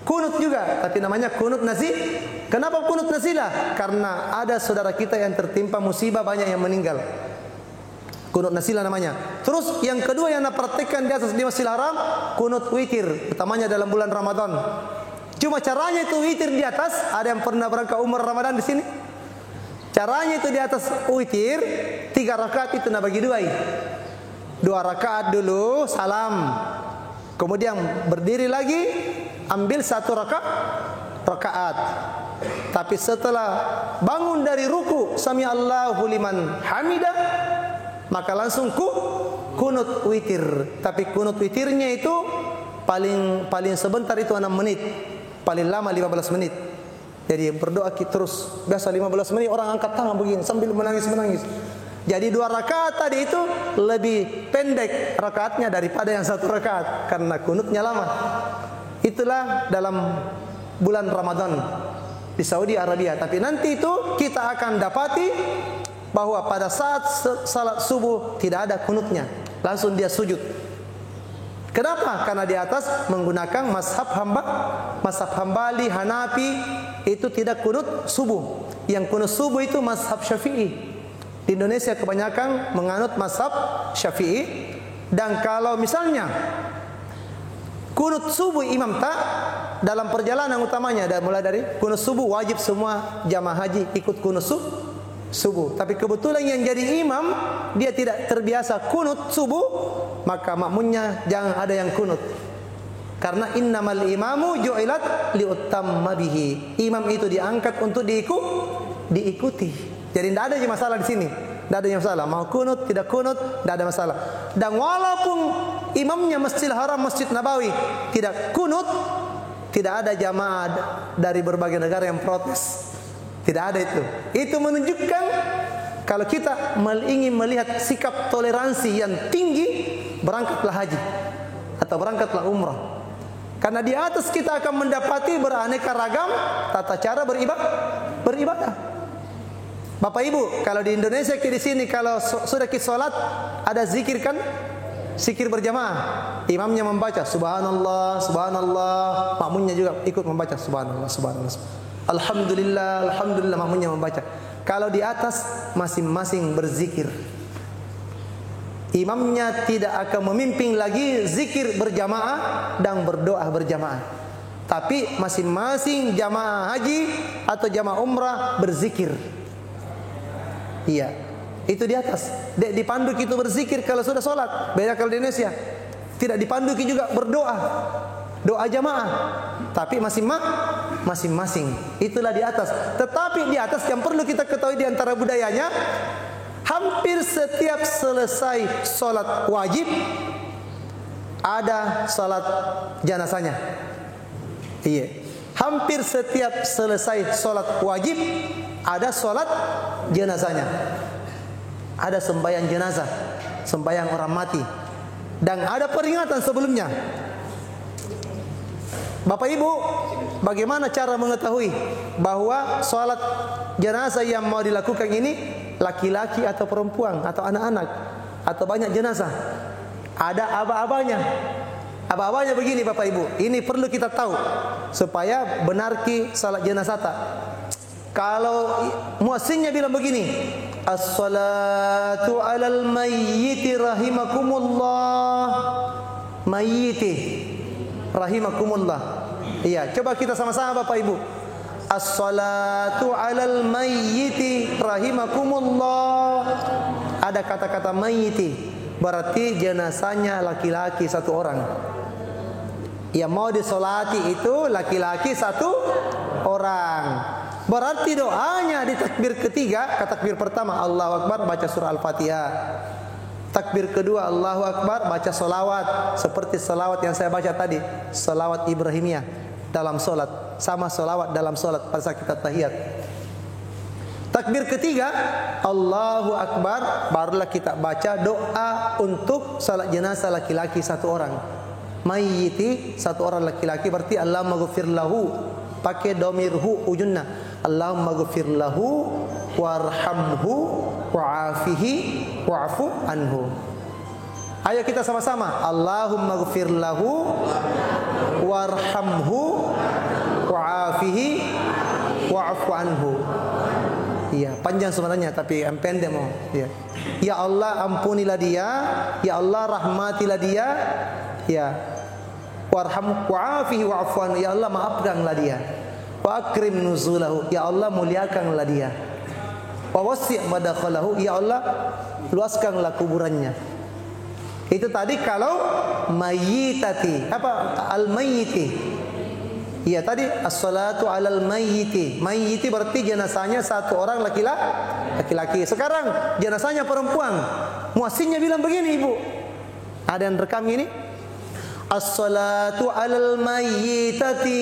Kunut juga, tapi namanya kunut nazil. Kenapa kunut nazilah? Karena ada saudara kita yang tertimpa musibah, banyak yang meninggal. Kunut nazilah namanya. Terus yang kedua yang napraktikkan di atas di Masjidil Haram, kunut witir, utamanya dalam bulan Ramadan. Cuma caranya itu witir di atas. Ada yang pernah berangkat umrah Ramadan di sini? Caranya itu di atas witir 3 rakaat itu nak bagi 2. 2 rakaat dulu salam, kemudian berdiri lagi ambil 1 rakaat. Tapi setelah bangun dari ruku sami Allahu liman hamidah, maka langsung kunut witir. Tapi kunut witirnya itu paling sebentar itu 6 menit. Paling lama 15 menit. Jadi berdoa terus. Biasa 15 menit orang angkat tangan begini sambil menangis-menangis. Jadi 2 rakaat tadi itu lebih pendek rakaatnya daripada yang 1 rakaat karena kunutnya lama. Itulah dalam bulan Ramadan di Saudi Arabia. Tapi nanti itu kita akan dapati bahwa pada saat salat subuh tidak ada kunutnya. Langsung dia sujud. Kenapa? Karena di atas menggunakan mazhab Hambali, Hanafi itu tidak kunut subuh. Yang kunut subuh itu mazhab Syafi'i. Di Indonesia kebanyakan menganut mazhab Syafi'i. Dan kalau misalnya kunut subuh imam tak dalam perjalanan utamanya, dan mulai dari kunut subuh wajib semua jamaah haji ikut kunut subuh. Tapi kebetulan yang jadi imam dia tidak terbiasa kunut subuh, maka makmunnya jangan ada yang kunut. Karena innamal imamu ju'ilat liutamma bihi. Imam itu diangkat untuk diikuti. Jadi tidak ada masalah di sini. Tidak ada masalah. Mau kunut, tidak kunut, tidak ada masalah. Dan walaupun imamnya Masjidil Haram, Masjid Nabawi tidak kunut, tidak ada jamaah dari berbagai negara yang protes. Tidak ada itu. Itu menunjukkan kalau kita ingin melihat sikap toleransi yang tinggi, berangkatlah haji atau berangkatlah umrah. Karena di atas kita akan mendapati beraneka ragam tata cara beribadah. Bapak Ibu, kalau di Indonesia di sini kalau sudah kita salat ada zikir kan? Zikir berjamaah. Imamnya membaca subhanallah, subhanallah, makmunnya juga ikut membaca subhanallah, subhanallah. Alhamdulillah, alhamdulillah, makmunnya membaca. Kalau di atas masing-masing berzikir. Imamnya tidak akan memimpin lagi zikir berjamaah dan berdoa berjamaah. Tapi masing-masing jamaah haji atau jamaah umrah berzikir. Iya, itu di atas. Dipanduki itu berzikir kalau sudah sholat. Beda kalau di Indonesia. Tidak dipanduki juga berdoa. Doa jamaah. Tapi masing-masing. Itulah di atas. Tetapi di atas yang perlu kita ketahui di antara budayanya, hampir setiap selesai sholat wajib ada sholat jenazahnya. Iya. Hampir setiap selesai sholat wajib ada sholat jenazahnya. Ada sembahyang jenazah, sembahyang orang mati, dan ada peringatan sebelumnya. Bapak Ibu, bagaimana cara mengetahui bahwa sholat jenazah yang mau dilakukan ini laki-laki atau perempuan atau anak-anak atau banyak jenazah? Ada aba-abanya. Aba-abanya begini Bapak Ibu. Ini perlu kita tahu supaya benar ki salat jenazah. Kalau muassinnya bilang begini, as-salatu 'alal mayyiti rahimakumullah. Mayyiti rahimakumullah. Iya, coba kita sama-sama Bapak Ibu. As-salatu 'alal mayyiti rahimakumullah. Ada kata-kata mayyiti, berarti jenazahnya laki-laki satu orang. Yang mau disolati itu laki-laki satu orang. Berarti doanya di takbir ketiga, takbir pertama Allahu Akbar baca surah Al-Fatihah. Takbir kedua Allahu Akbar baca solawat seperti solawat yang saya baca tadi, solawat Ibrahimiyah dalam solat, sama solawat dalam solat pada saat kita tahiyat. Takbir ketiga Allahu Akbar, barulah kita baca doa untuk salat jenazah laki-laki satu orang. Mayyiti satu orang laki-laki, berarti Allahumma ghfir lahu, pakai domir hu ujunna. Allahumma ghfir lahu warhamhu wa'afihi wa'fu anhu. Ayo kita sama-sama. Allahumma ghfir lahu warhamhu wa'afihi wa'fu anhu. Iya, panjang sebenarnya tapi pendek mau. Ya. Ya Allah ampunilah dia, ya Allah rahmatilah dia. Ya. Warhamhu wa'afihi wa'fu anhu. Ya Allah maafkanlah dia. Wa akrim nuzulahu. Ya Allah muliakanlah dia. Wa wasi' madakhalahu. Ya Allah luaskanlah kuburannya. Itu tadi kalau mayyitati. Apa? Al-mayyiti. Iya tadi as-salatu 'alal mayyiti. Mayyiti berarti jenazahnya satu orang laki-laki. Sekarang jenazahnya perempuan. Muassinnya bilang begini Ibu. Ada yang rekam ini? As-salatu 'alal mayyitati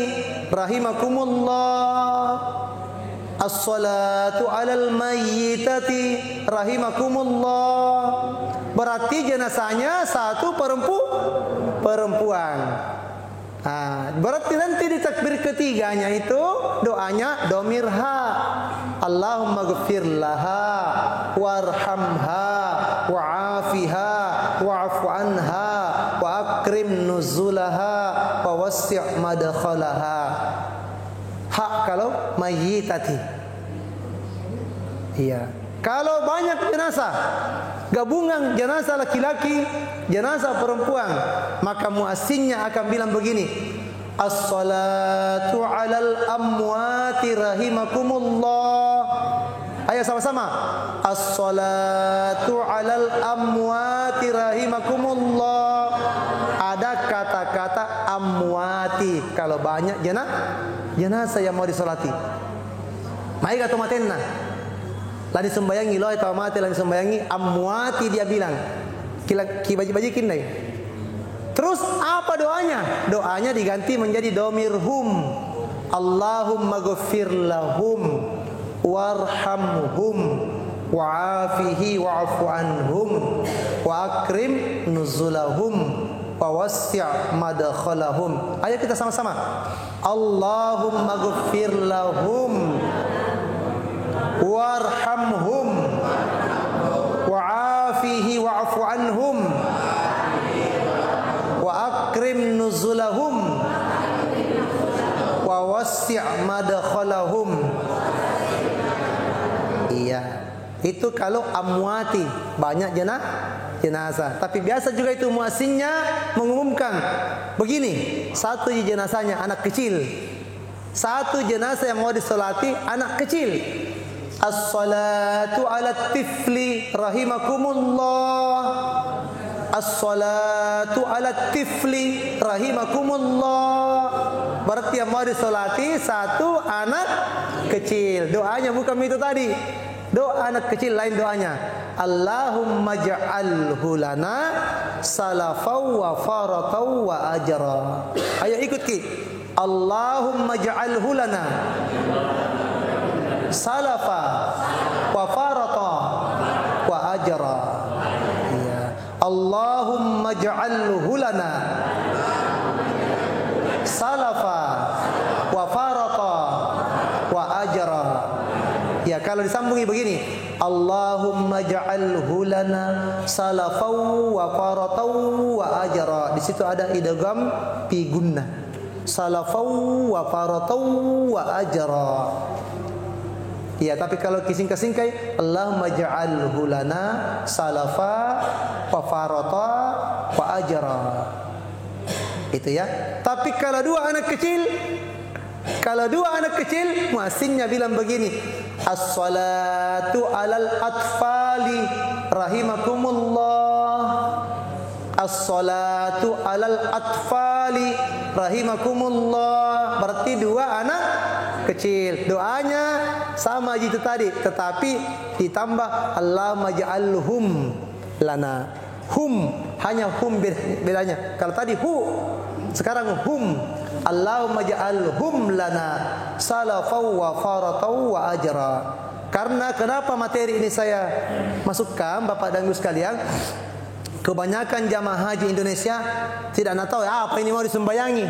rahimakumullah. As-salatu 'alal mayyitati rahimakumullah. Berarti jenazahnya satu perempuan. Berarti nanti di takbir ketiganya itu doanya domir ha. Allahumma ghfir laha warhamha wa'afiha wa'fu anha wa akrim nuzulaha wa wasi' madkhalaha. Hak kalau mayyitati. Iya. Kalau banyak jenazah, gabungan jenazah laki-laki, jenazah perempuan, maka muassinnya akan bilang begini. As-salatu 'alal amwati rahimakumullah. Ayo Ayo sama-sama. As-salatu 'alal amwati rahimakumullah. Ada kata-kata amwati. Kalau banyak jenazah yang mau disolati. Mai atau matenna. Lah disembayangi loh atau mati lah disembayangi amwati dia bilang. Kibaji-bajikin deh. Terus apa doanya? Doanya diganti menjadi domirhum. Allahumma ghafir lahum warhamhum wa'afihi wa'fu anhum wa akrim nuzulahum wa wassi' madkhalahum. Ayo kita sama-sama. Allahumma ghafir lahum warhamhum wa'afihi wa'fu anhum wa akrim nuzulahum wa wassi' madkhalahum. Iya, itu kalau amwati, banyak jenazah. Tapi biasa juga itu muazzinnya mengumumkan begini, satu jenazahnya anak kecil, satu jenazah yang mau disolati anak kecil. As-salatu ala tifli rahimakumullah. As-salatu ala tifli rahimakumullah. Berarti yang mau disolati satu anak kecil. Doanya bukan itu tadi. Doa anak kecil lain doanya. Allahumma ja'alhu lana salafau wa faratau wa ajra. Ayo ikut ki. Allahumma ja'alhu lana salafa wa farata wa ajra. Ya. Allahumma ja'alhu lana salafa wa farata wa ajra. Ya, kalau disambungi begini, Allahumma ja'alhu lana salafau wa faratau wa ajra. Di situ ada idgham fi gunnah. Salafau wa faratau wa ajra. Ya, tapi kalau kising-kisingkai, Allahumma ja'alhu lana salafa wa farata wa ajra. Itu ya. Tapi kalau dua anak kecil, muazzinnya bilang begini, as-salatu 'alal atfali rahimakumullah. As-salatu 'alal atfali rahimakumullah. Berarti dua anak kecil. Doanya sama gitu tadi, tetapi ditambah Allahumma ja'alhum lana. Hum, hanya hum bedanya. Kalau tadi hu, sekarang hum. Allahumma ja'alhum lana salafau wa faratau wa ajra. Karena kenapa materi ini saya masukkan Bapak dan Ibu sekalian? Kebanyakan jamaah haji Indonesia tidak tahu apa ini mau disembayangi.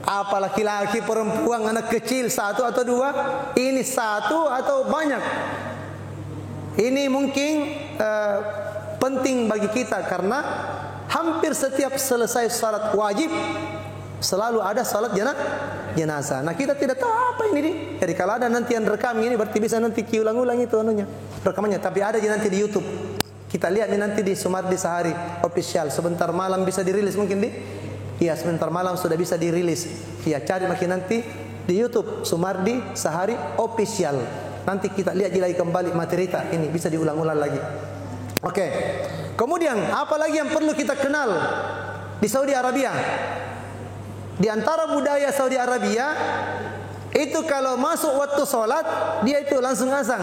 Apa laki-laki, perempuan, anak kecil, satu atau dua? Ini satu atau banyak? Ini mungkin penting bagi kita karena hampir setiap selesai salat wajib selalu ada salat jenazah. Nah, kita tidak tahu apa ini nih. Jadi kalau ada nanti yang rekam ini berarti bisa nanti ulang-ulang itu anunya, rekamannya. Tapi ada nanti di YouTube. Kita lihat nih nanti di Sumardi Sahari official. Sebentar malam bisa dirilis mungkin di. Iya, sebentar malam sudah bisa dirilis. Iya, cari makin nanti di YouTube Sumardi Sahari official. Nanti kita lihat lagi kembali materi kita ini bisa diulang-ulang lagi. Oke. Kemudian apa lagi yang perlu kita kenal di Saudi Arabia? Di antara budaya Saudi Arabia itu kalau masuk waktu sholat dia itu langsung azan.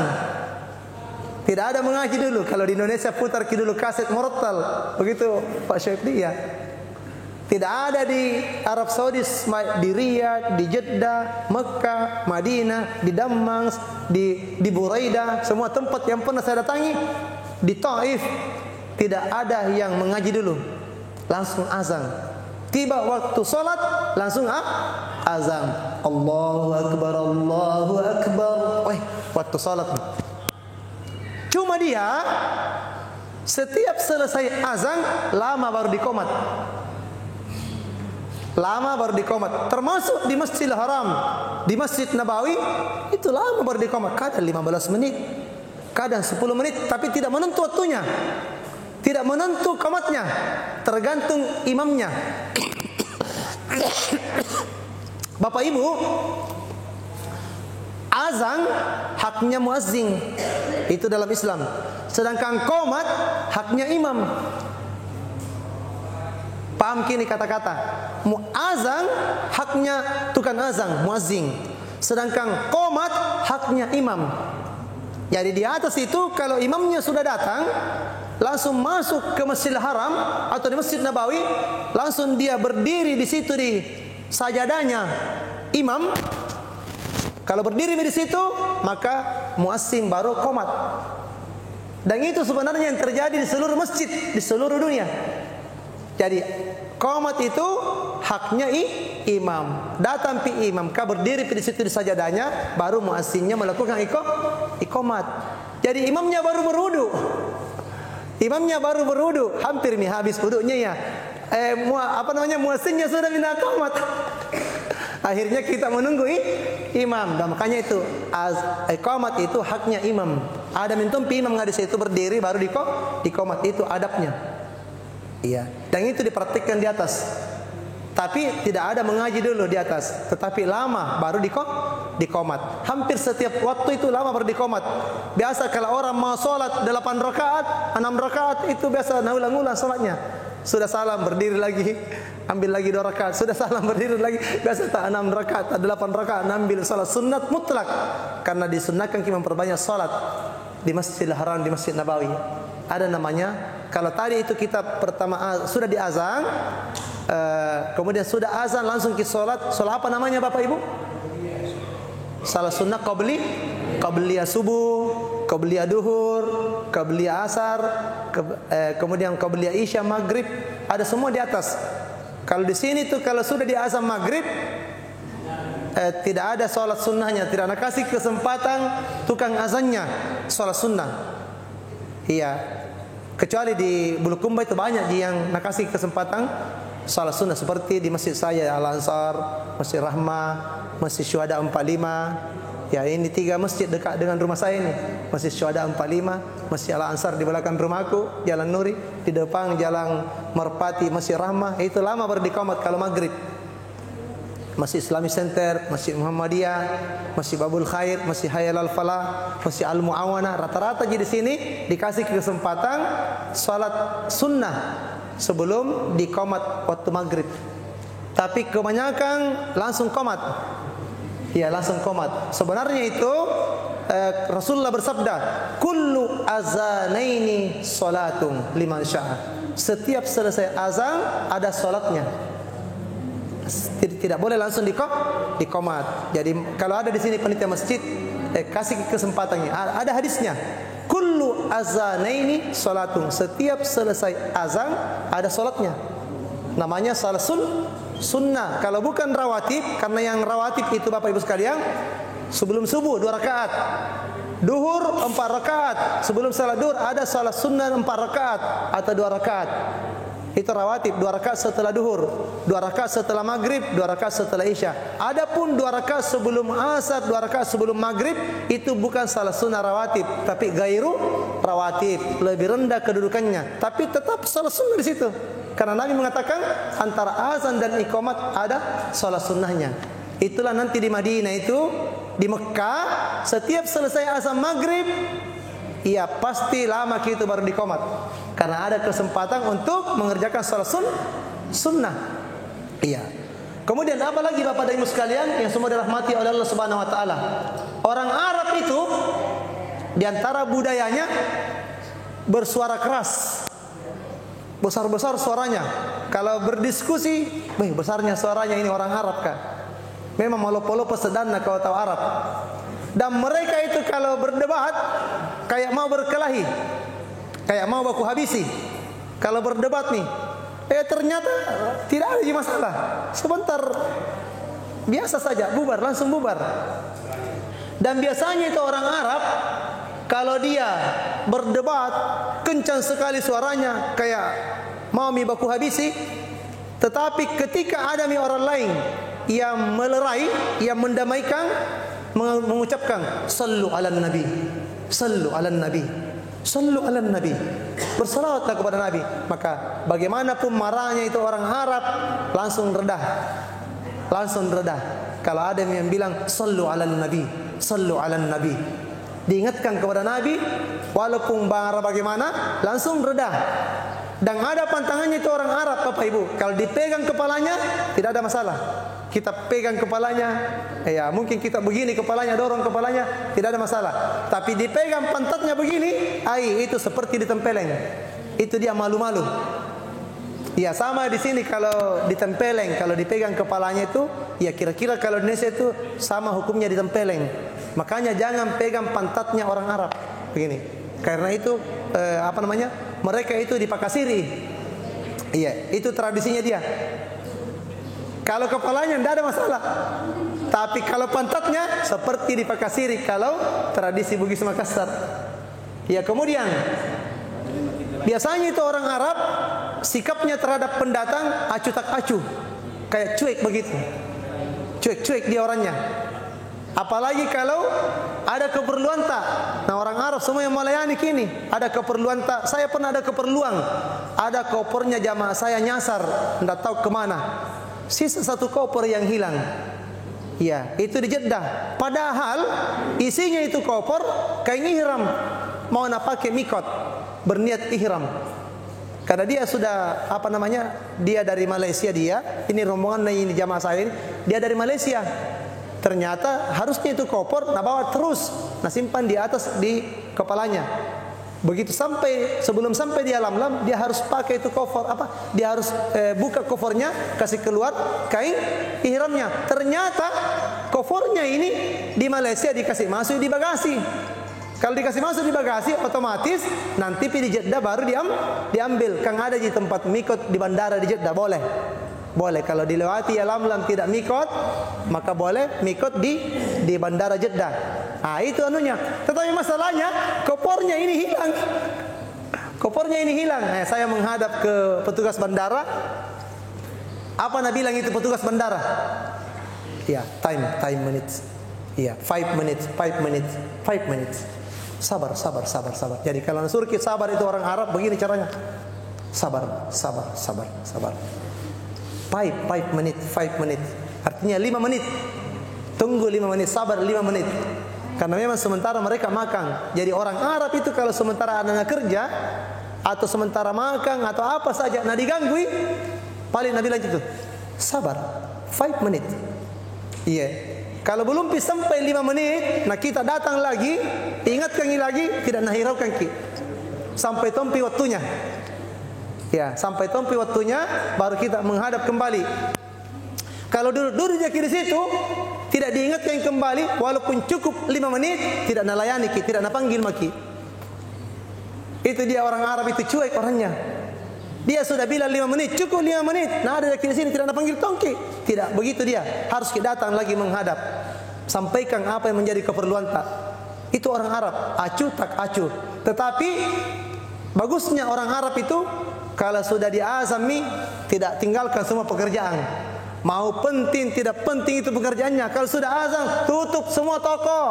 Tidak ada mengaji dulu. Kalau di Indonesia putar dulu kaset murattal. Begitu Pak Syekh ya. Tidak ada di Arab Saudi, di Riyadh, di Jeddah, Mekah, Madinah, di Damas, di Buraidah, semua tempat yang pernah saya datangi, di Taif tidak ada yang mengaji dulu. Langsung azan. Tiba waktu salat langsung azan. Allahu akbar, Allahu akbar. Wah, waktu salat. Cuma dia setiap selesai azan lama baru dikomat. Lama baru dikomat. Termasuk di Masjidil Haram, di Masjid Nabawi itu lama baru dikomat. Kadang 15 menit, kadang 10 menit, tapi tidak menentu waktunya. Tidak menentu komatnya, tergantung imamnya. Bapak Ibu, azan haknya muazzin, itu dalam Islam. Sedangkan qomat haknya imam. Paham kini kata-kata? Muazan haknya tukang azan, muazzin. Sedangkan qomat haknya imam. Jadi di atas itu kalau imamnya sudah datang, langsung masuk ke Masjidil Haram atau di Masjid Nabawi, langsung dia berdiri di situ di sajadahnya imam. Kalau berdiri di situ, maka muazzin baru qomat. Dan itu sebenarnya yang terjadi di seluruh masjid di seluruh dunia. Jadi qomat itu haknya imam. Datang pi imam, ka berdiri di situ di sajadahnya, baru muazzinnya melakukan iqamat. Jadi imamnya baru berwudu. Imamnya baru berwudu, hampir nih habis wudunya ya. Muazzinnya sudah minta qomat. Akhirnya kita menunggu imam. Dan makanya itu iqamat itu haknya imam. Ada mintum pi imam nggak di situ berdiri baru diqamat, itu adabnya. Iya. Dan itu dipraktikkan di atas. Tapi tidak ada mengaji dulu di atas, tetapi lama baru diqamat. Hampir setiap waktu itu lama baru diqamat. Biasa kalau orang mau sholat 8 rakaat, 6 rakaat itu biasa ulang-ulang sholatnya. Sudah salam berdiri lagi, ambil lagi 2 rakaat, sudah salam berdiri lagi. Biasa tak 6 rakaat, tak 8 rakaat, ambil salat sunat mutlak. Karena disunnahkan kita memperbanyak salat di Masjidil Haram, di Masjid Nabawi. Ada namanya, kalau tadi itu kita pertama sudah diazan, kemudian sudah azan langsung kita salat. Salat apa namanya Bapak Ibu? Salat sunnah qabliyah subuh, qabliyah duhur, qabliyah asar, kemudian qabliyah isya, maghrib, ada semua di atas. Kalau di sini tuh kalau sudah di azan maghrib, tidak ada salat sunnahnya, tidak ada kasih kesempatan tukang azannya salat sunnah. Iya. Kecuali di Bulukumba itu banyak yang nak kasih kesempatan salat sunnah, seperti di masjid saya Al-Ansar, Masjid Rahmah, Masjid Syuhada 45. Ya, ini 3 masjid dekat dengan rumah saya ini. Masjid Syuhada 45, Masjid Al-Ansar di belakang rumahku, Jalan Nuri, di depan Jalan Merpati, Masjid Rahmah. Itu lama berdiqamat kalau maghrib. Masjid Islamic Center, Masjid Muhammadiyah, Masjid Babul Khair, Masjid Hayal Al-Falah, Masjid Al-Mu'awana, rata-rata di sini dikasih kesempatan salat sunnah sebelum diqamat waktu maghrib. Tapi kebanyakan langsung qomat. Ya, langsung qomat. Sebenarnya itu Rasulullah bersabda, "Kullu azanaini salatun liman syaa." Setiap selesai azan ada salatnya. Tidak boleh langsung diqamat. Jadi kalau ada di sini panitia masjid, kasih kesempatannya. Ada hadisnya. Kullu azanaini salatun. Setiap selesai azan ada salatnya. Namanya salat sunnah. Kalau bukan rawatib, karena yang rawatib itu Bapak Ibu sekalian, sebelum subuh 2 rakaat, duhur 4 rakaat, sebelum salat duhur ada salat sunnah 4 rakaat atau 2 rakaat. Itu rawatib, 2 rakaat setelah duhur, 2 rakaat setelah maghrib, 2 rakaat setelah isya. Adapun 2 rakaat sebelum asar, 2 rakaat sebelum maghrib, itu bukan salat sunnah rawatib, tapi gairu rawatib, lebih rendah kedudukannya. Tapi tetap salat sunnah di situ. Karena Nabi mengatakan antara azan dan iqamat ada salat sunnahnya. Itulah nanti di Madinah itu, di Mekah, setiap selesai azan maghrib, iya pasti lama gitu baru diqamat. Karena ada kesempatan untuk mengerjakan salat sunnah. Iya. Kemudian apa lagi Bapak dan Ibu sekalian yang semua dirahmati oleh Allah Subhanahu wa taala? Orang Arab itu di antara budayanya bersuara keras. Besar-besar suaranya. Kalau berdiskusi, besarnya suaranya, ini orang Arab kan. Memang malopo-lopo sedana kalau tahu Arab. Dan mereka itu kalau berdebat kayak mau berkelahi, kayak mau baku habisi. Kalau berdebat nih, ternyata tidak ada masalah. Sebentar biasa saja, bubar, langsung bubar. Dan biasanya itu orang Arab kalau dia berdebat kencang sekali suaranya kayak mau baku habisi. Tetapi ketika ada orang lain yang melerai, yang mendamaikan, mengucapkan sallu ala nabi, sallu ala nabi, sallu ala nabi, bersalawatlah kepada Nabi, maka bagaimanapun marahnya itu orang Arab langsung redah. Langsung redah. Kalau ada yang bilang sallu ala nabi, Sallu ala Nabi. Diingatkan kepada Nabi, walaupun marah bagaimana, langsung reda. Dan ada pantangannya itu orang Arab, Bapak Ibu. Kalau dipegang kepalanya, tidak ada masalah. Kita pegang kepalanya, ya mungkin kita begini kepalanya, dorong kepalanya, tidak ada masalah. Tapi dipegang pantatnya begini, itu seperti ditempeleng. Itu dia malu-malu. Ya sama di sini kalau ditempeleng, kalau dipegang kepalanya itu, ya kira-kira kalau di Indonesia itu sama hukumnya ditempeleng. Makanya jangan pegang pantatnya orang Arab begini. Karena itu mereka itu dipakasiri. Iya, itu tradisinya dia. Kalau kepalanya tidak ada masalah. Tapi kalau pantatnya seperti dipakasiri kalau tradisi Bugis Makassar. Ya, kemudian biasanya itu orang Arab sikapnya terhadap pendatang acuh tak acuh. Kayak cuek begitu. Cuek-cuek dia orangnya. Apalagi kalau ada keperluan tak. Nah orang Arab semua yang melayani kini ada keperluan tak. Saya pernah ada keperluan. Ada kopernya jamaah saya nyasar, tidak tahu kemana. Sisa satu koper yang hilang. Ya itu di Jeddah. Padahal isinya itu koper kain ihram. Mau nak pakai mikot, berniat ihram. Karena dia sudah dia dari Malaysia dia. Ini rombongan ini jamaah saya ini. Dia dari Malaysia. Ternyata harusnya itu koper, bawa terus, simpan di atas di kepalanya. Begitu sebelum sampai di alam-lam, dia harus pakai itu koper Dia harus buka kopernya, kasih keluar kain ihramnya. Ternyata kopernya ini di Malaysia dikasih masuk di bagasi. Kalau dikasih masuk di bagasi, otomatis nanti di Jeddah baru diambil. Kang ada di tempat mikot di bandara di Jeddah boleh. Boleh kalau dilewati alam-lam tidak mikot, maka boleh mikot di bandara Jeddah. Itu anunya. Tetapi masalahnya kopernya ini hilang. Kopernya ini hilang. Saya menghadap ke petugas bandara. Apa Nabi bilang itu petugas bandara? Ya, time minutes. Ya, 5 minutes. Sabar. Jadi kalau suruh kita sabar itu orang Arab begini caranya. Sabar. 5 menit. Artinya 5 menit. Tunggu 5 menit, sabar 5 menit. Karena memang sementara mereka makan. Jadi orang Arab itu kalau sementara anak kerja atau sementara makan atau apa saja, diganggu, paling Nabi bilang itu, sabar 5 menit. Iya. Kalau belum sampai 5 menit, kita datang lagi, ingatkan lagi, tidak hiraukan sampai tompi waktunya. Ya, sampai tompi waktunya baru kita menghadap kembali. Kalau duduk di situ tidak diingatkan kembali walaupun cukup 5 menit tidak nalayani tidak napanggil maki. Itu dia orang Arab itu cuek orangnya. Dia sudah bilang 5 menit, cukup 5 menit. Ada di sini tidak napanggil tongki. Tidak, begitu dia. Harus kita datang lagi menghadap. Sampaikan apa yang menjadi keperluan tak. Itu orang Arab, acuh tak acuh. Tetapi bagusnya orang Arab itu kalau sudah diazami, tidak tinggalkan semua pekerjaan. Mau penting, tidak penting itu pekerjaannya. Kalau sudah azan, tutup semua toko,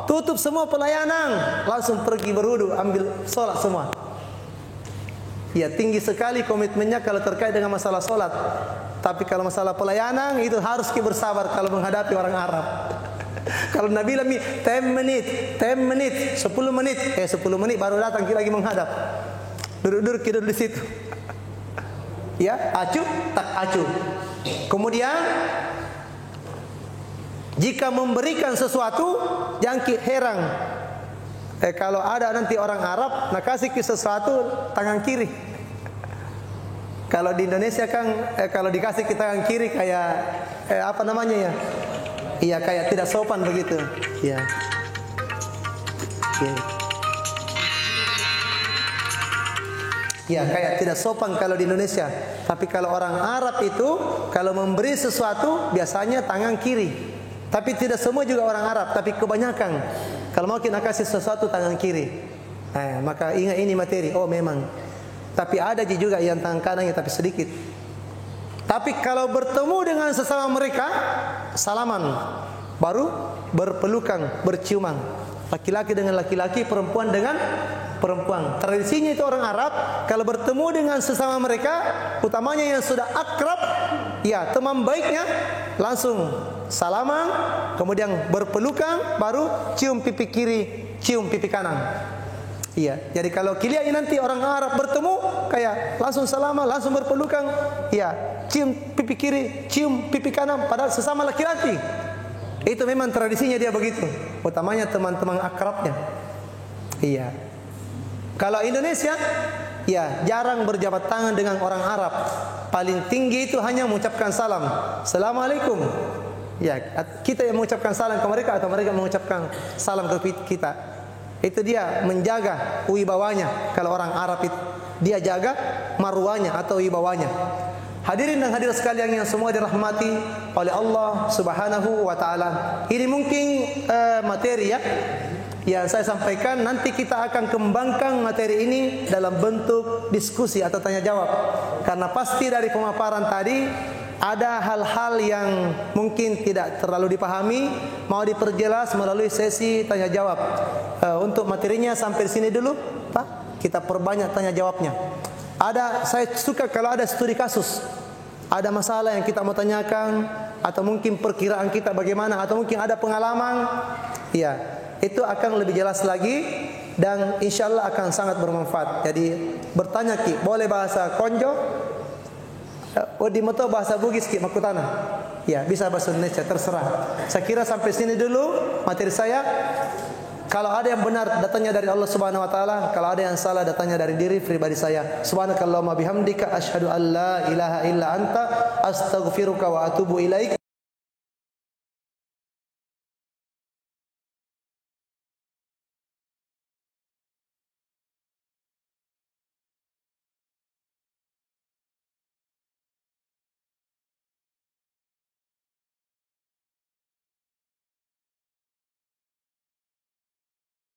tutup semua pelayanan, langsung pergi berwudu, ambil sholat semua. Ya tinggi sekali komitmennya kalau terkait dengan masalah sholat. Tapi kalau masalah pelayanan, itu harus kita bersabar kalau menghadapi orang Arab. Kalau Nabi bilang 10 menit, 10 menit baru datang kita lagi menghadap. Duduk di situ. Ya, acuh tak acuh. Kemudian jika memberikan sesuatu jangan heran. Kalau ada nanti orang Arab kasih sesuatu tangan kiri. Kalau di Indonesia kan kalau dikasih ke tangan kiri kayak Iya, kayak tidak sopan begitu. Ya. Ya, kayak tidak sopan kalau di Indonesia. Tapi kalau orang Arab itu kalau memberi sesuatu biasanya tangan kiri. Tapi tidak semua juga orang Arab, tapi kebanyakan kalau mau kita kasih sesuatu tangan kiri. Maka ingat ini materi. Oh memang. Tapi ada juga yang tangan kanannya tapi sedikit. Tapi kalau bertemu dengan sesama mereka salaman, baru berpelukan, berciuman. Laki-laki dengan laki-laki, perempuan dengan perempuan. Tradisinya itu orang Arab kalau bertemu dengan sesama mereka, utamanya yang sudah akrab, ya teman baiknya, langsung salaman, kemudian berpelukan, baru cium pipi kiri, cium pipi kanan. Iya, jadi kalau kalian nanti orang Arab bertemu, kayak langsung salaman, langsung berpelukan, iya, cium pipi kiri, cium pipi kanan, padahal sesama laki-laki. Itu memang tradisinya dia begitu, utamanya teman-teman akrabnya. Iya. Kalau Indonesia, ya jarang berjabat tangan dengan orang Arab. Paling tinggi itu hanya mengucapkan salam, Assalamualaikum. Ya, kita yang mengucapkan salam ke mereka atau mereka mengucapkan salam ke kita. Itu dia menjaga wibawanya. Kalau orang Arab itu, dia jaga marwahnya atau wibawanya. Hadirin dan hadirat sekalian yang semua dirahmati oleh Allah Subhanahu wa taala. Ini mungkin materi ya yang saya sampaikan. Nanti kita akan kembangkan materi ini dalam bentuk diskusi atau tanya jawab. Karena pasti dari pemaparan tadi ada hal-hal yang mungkin tidak terlalu dipahami, mau diperjelas melalui sesi tanya jawab. Untuk materinya sampai di sini dulu, Pak. Kita perbanyak tanya jawabnya. Saya suka kalau ada studi kasus, ada masalah yang kita mau tanyakan, atau mungkin perkiraan kita bagaimana, atau mungkin ada pengalaman, ya itu akan lebih jelas lagi dan insya Allah akan sangat bermanfaat. Jadi bertanya Ki, boleh bahasa Konjo? Di moto bahasa Bugis Ki Makutana. Ya, bisa bahasa Indonesia terserah. Saya kira sampai sini dulu materi saya. Kalau ada yang benar datangnya dari Allah Subhanahu wa taala, kalau ada yang salah datangnya dari diri pribadi saya. Subhanakallahumma bihamdika asyhadu an la ilaha illa anta astaghfiruka wa atubu ilaik.